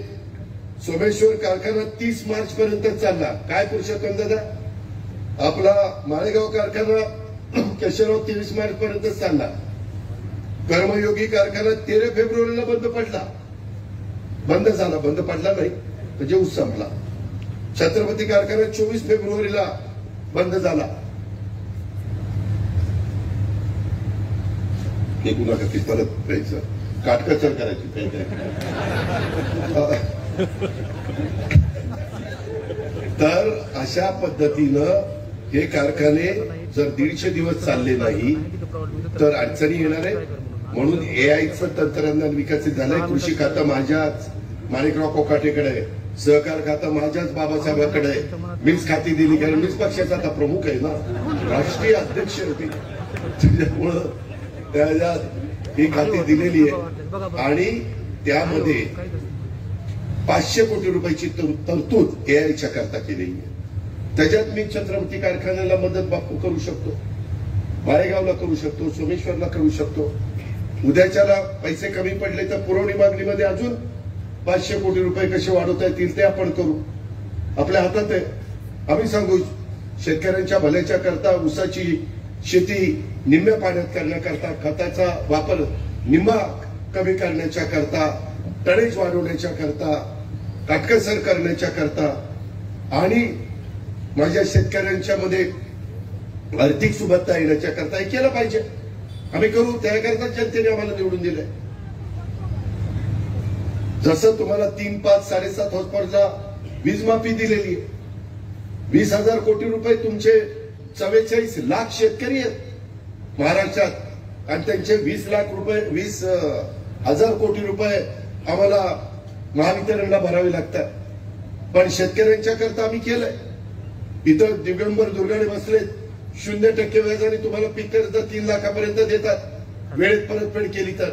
सोमेश्वर कारखाना 30 मार्च पर्यंत चालला. काय पुरुषोत्तम दादा, आपला माळेगाव कारखाना केशवराव 23 मार्च पर्यंत चालला. कर्मयोगी कारखाना 13 फेब्रुवारीला बंद झाला, बंद पडला नाही म्हणजे ऊस संपला. छत्रपती कारखाना 24 फेब्रुवारीला बंद झाला. हे गुन्हा कधी परत द्यायचं, काटकसर करायची. तर अशा पद्धतीनं हे कारखाने जर 150 दिवस चालले नाही तर अडचणी येणार आहे. म्हणून एआयचं तंत्रज्ञान विकसित झालंय. कृषी खातं माझ्याच माणिकराव कोकाटेकडे आहे, सहकार खातं माझ्याच बाबासाहेबांकडे आहे, मीच खाती दिली कारण मीच पक्षाचा आता प्रमुख आहे ना, राष्ट्रीय अध्यक्ष होते. त्याच्यामुळं त्याच्यात ही खाती दिलेली आहे आणि त्यामध्ये 500 कोटी रुपयाची तरतूद एआयच्या करता केलेली आहे. त्याच्यात मी छत्रपती कारखान्याला मदत बापू करू शकतो, माळेगावला करू शकतो, सोमेश्वरला करू शकतो. उद्याच्याला पैसे कमी पडले तर पुरवणी मागणीमध्ये अजून 500 कोटी रुपये कसे वाढवता येतील ते आपण करू. आपल्या हातात आहे. आम्ही सांगू शेतकऱ्यांच्या भल्याच्या करता ऊसाची शेती निम्म्या पाण्यात करण्याकरता, खताचा वापर निम्मा कमी करण्याच्या करता, टनेज वाढवण्याच्या करता, काटकसर करण्याच्या करता आणि माझ्या शेतकऱ्यांच्या मध्ये आर्थिक सुबत्ता येण्याच्या करता हे केलं पाहिजे. आम्ही करू. त्याकरता जनतेने आम्हाला निवडून दिलंय. जसं तुम्हाला 3, 5, 7.5 हॉर्सपावरला वीज माफी दिलेली आहे. 20,000 कोटी रुपये तुमचे 44 लाख शेतकरी आहेत महाराष्ट्रात आणि त्यांचे 20,000 कोटी रुपये आम्हाला महावितरणला भरावे लागतात. पण शेतकऱ्यांच्या करता आम्ही केलंय. इथं दिगंबर दुर्गाडे बसलेत, 0% व्याजाने तुम्हाला पीक कर्ज 3 लाखापर्यंत देतात वेळेत परतफेड केली तर.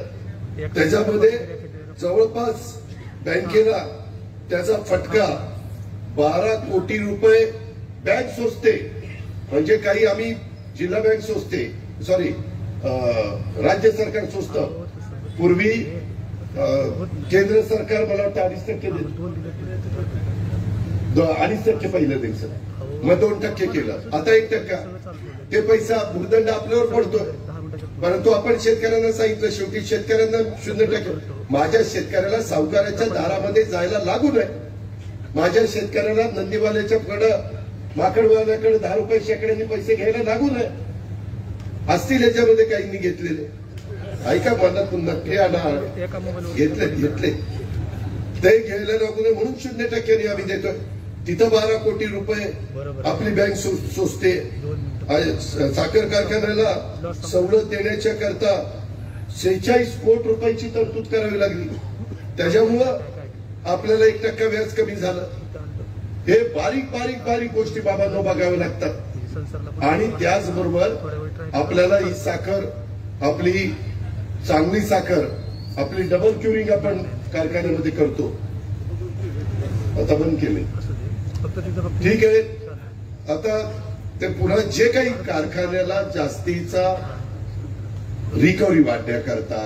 त्याच्यामध्ये जवळपास बँकेला त्याचा फटका 12 कोटी रुपये बँक सोसते. म्हणजे काही आम्ही जिल्हा बँक सोसते, सॉरी राज्य सरकार सोसतं. पूर्वी केंद्र सरकार मला वाटतं 2.5% देत, 2.5% पहिलं द्यायचं, मग 2% केलं, आता 1%. ते पैसा भूर्दंड आपल्यावर पडतोय. परंतु आपण शेतकऱ्यांना सांगितलं शेवटी शेतकऱ्यांना 0%. माझ्या शेतकऱ्याला सावकाराच्या दारामध्ये जायला लागू नये. माझ्या शेतकऱ्याला नंदीवाल्याच्या कडे माकडवाल्याकडे 10 रुपये शेकड्यांनी पैसे घ्यायला लागू नये. असतील याच्यामध्ये काहींनी घेतलेले, ऐका मनातून नक्की घेतले ते घ्यायला लागू नये म्हणून 0% आम्ही देतोय. तिथं 12 कोटी रुपये आपली बँक सोसते. साखर कारखान्याला सवलत देण्याच्या करता 46 कोटी रुपयाची तरतूद करावी लागली. त्याच्यामुळं आपल्याला 1% व्याज कमी झालं. हे बारीक बारीक बारीक गोष्टी बाबांनो बघाव्या लागतात. आणि त्याचबरोबर आपल्याला ही साखर, आपली चांगली साखर, आपली डबल क्युरिंग आपण कारखान्यामध्ये करतो. आता बंद केले, ठीक आहे. आता ते पुन्हा जे काही कारखान्याला जास्तीचा रिकव्हरी वाढण्याकरता,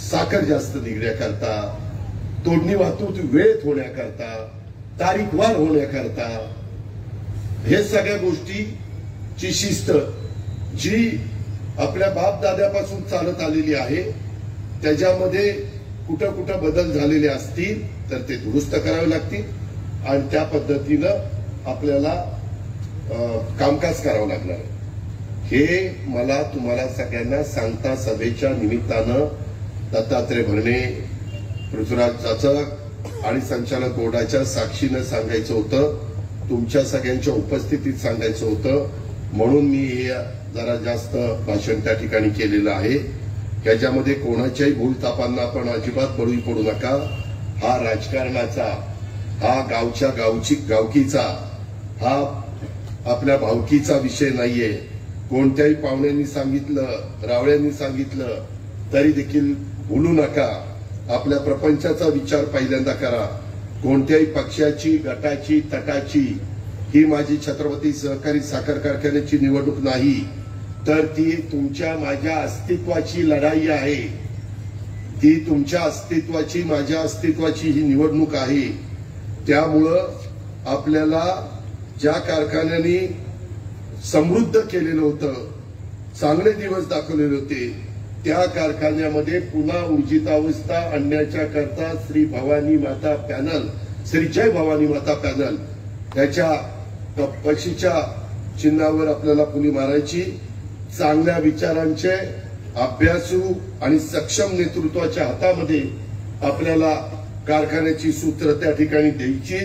साखर जास्त निघण्याकरता, तोडणी वाहतूक वेळेत होण्याकरता, तारीखवार होण्याकरता, हे सगळ्या गोष्टीची शिस्त जी आपल्या बाप दाद्यापासून चालत आलेली आहे त्याच्यामध्ये कुठं कुठं बदल झालेले असतील तर ते दुरुस्त करावे लागतील आणि त्या पद्धतीनं आपल्याला कामकाज करावं लागणार आहे. हे मला तुम्हाला सगळ्यांना सांगता सभेच्या निमित्तानं दत्तात्रय भरणे, पृथ्वीराज चाचक आणि संचालक बोर्डाच्या साक्षीनं सांगायचं होतं, तुमच्या सगळ्यांच्या उपस्थितीत सांगायचं होतं. म्हणून मी हे जरा जास्त भाषण त्या ठिकाणी केलेलं आहे. त्याच्यामध्ये कोणाच्याही भूलतापांना आपण अजिबात बळी पडू नका. हा राजकारणाचा, हा गावकीचा, हा आपल्या भावकीचा विषय नाहीये. कोणत्याही पाहुण्यांनी सांगितलं, रावळ्यांनी सांगितलं तरी देखील बोलू नका. आपल्या प्रपंचाचा विचार पहिल्यांदा करा. कोणत्याही पक्षाची, गटाची, तटाची ही माझी छत्रपती सहकारी साखर कारखान्याची निवडणूक नाही, तर ती तुमच्या माझ्या अस्तित्वाची लढाई आहे. ती तुमच्या अस्तित्वाची, माझ्या अस्तित्वाची ही निवडणूक आहे. त्यामुळं आपल्याला ज्या कारखान्याने समृद्ध केलेलं होतं, चांगले दिवस दाखवलेले होते, त्या कारखान्यामध्ये पुन्हा ऊर्जितावस्था आणण्याच्या करता श्री भवानी माता पॅनल, श्री जय भवानी माता पॅनल याच्या पक्षीच्या चिन्हावर आपल्याला पुली मारायची. चांगल्या विचारांचे अभ्यासू आणि सक्षम नेतृत्वाच्या हातामध्ये आपल्याला कारखान्याची सूत्र त्या ठिकाणी द्यायची.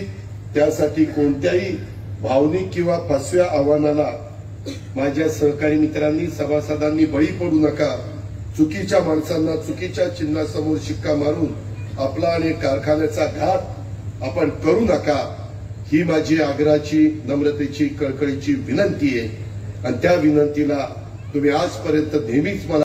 त्यासाठी कोणत्याही भावनिक किंवा फसव्या आव्हानाला माझ्या सहकारी मित्रांनी, सभासदांनी बळी पडू नका. चुकीच्या माणसांना चुकीच्या चिन्हासमोर शिक्का मारून आपला आणि कारखान्याचा घात आपण करू नका, ही माझी आग्रहाची, नम्रतेची, कळकळीची विनंती आहे. आणि त्या विनंतीला तुम्ही आजपर्यंत नेहमीच मला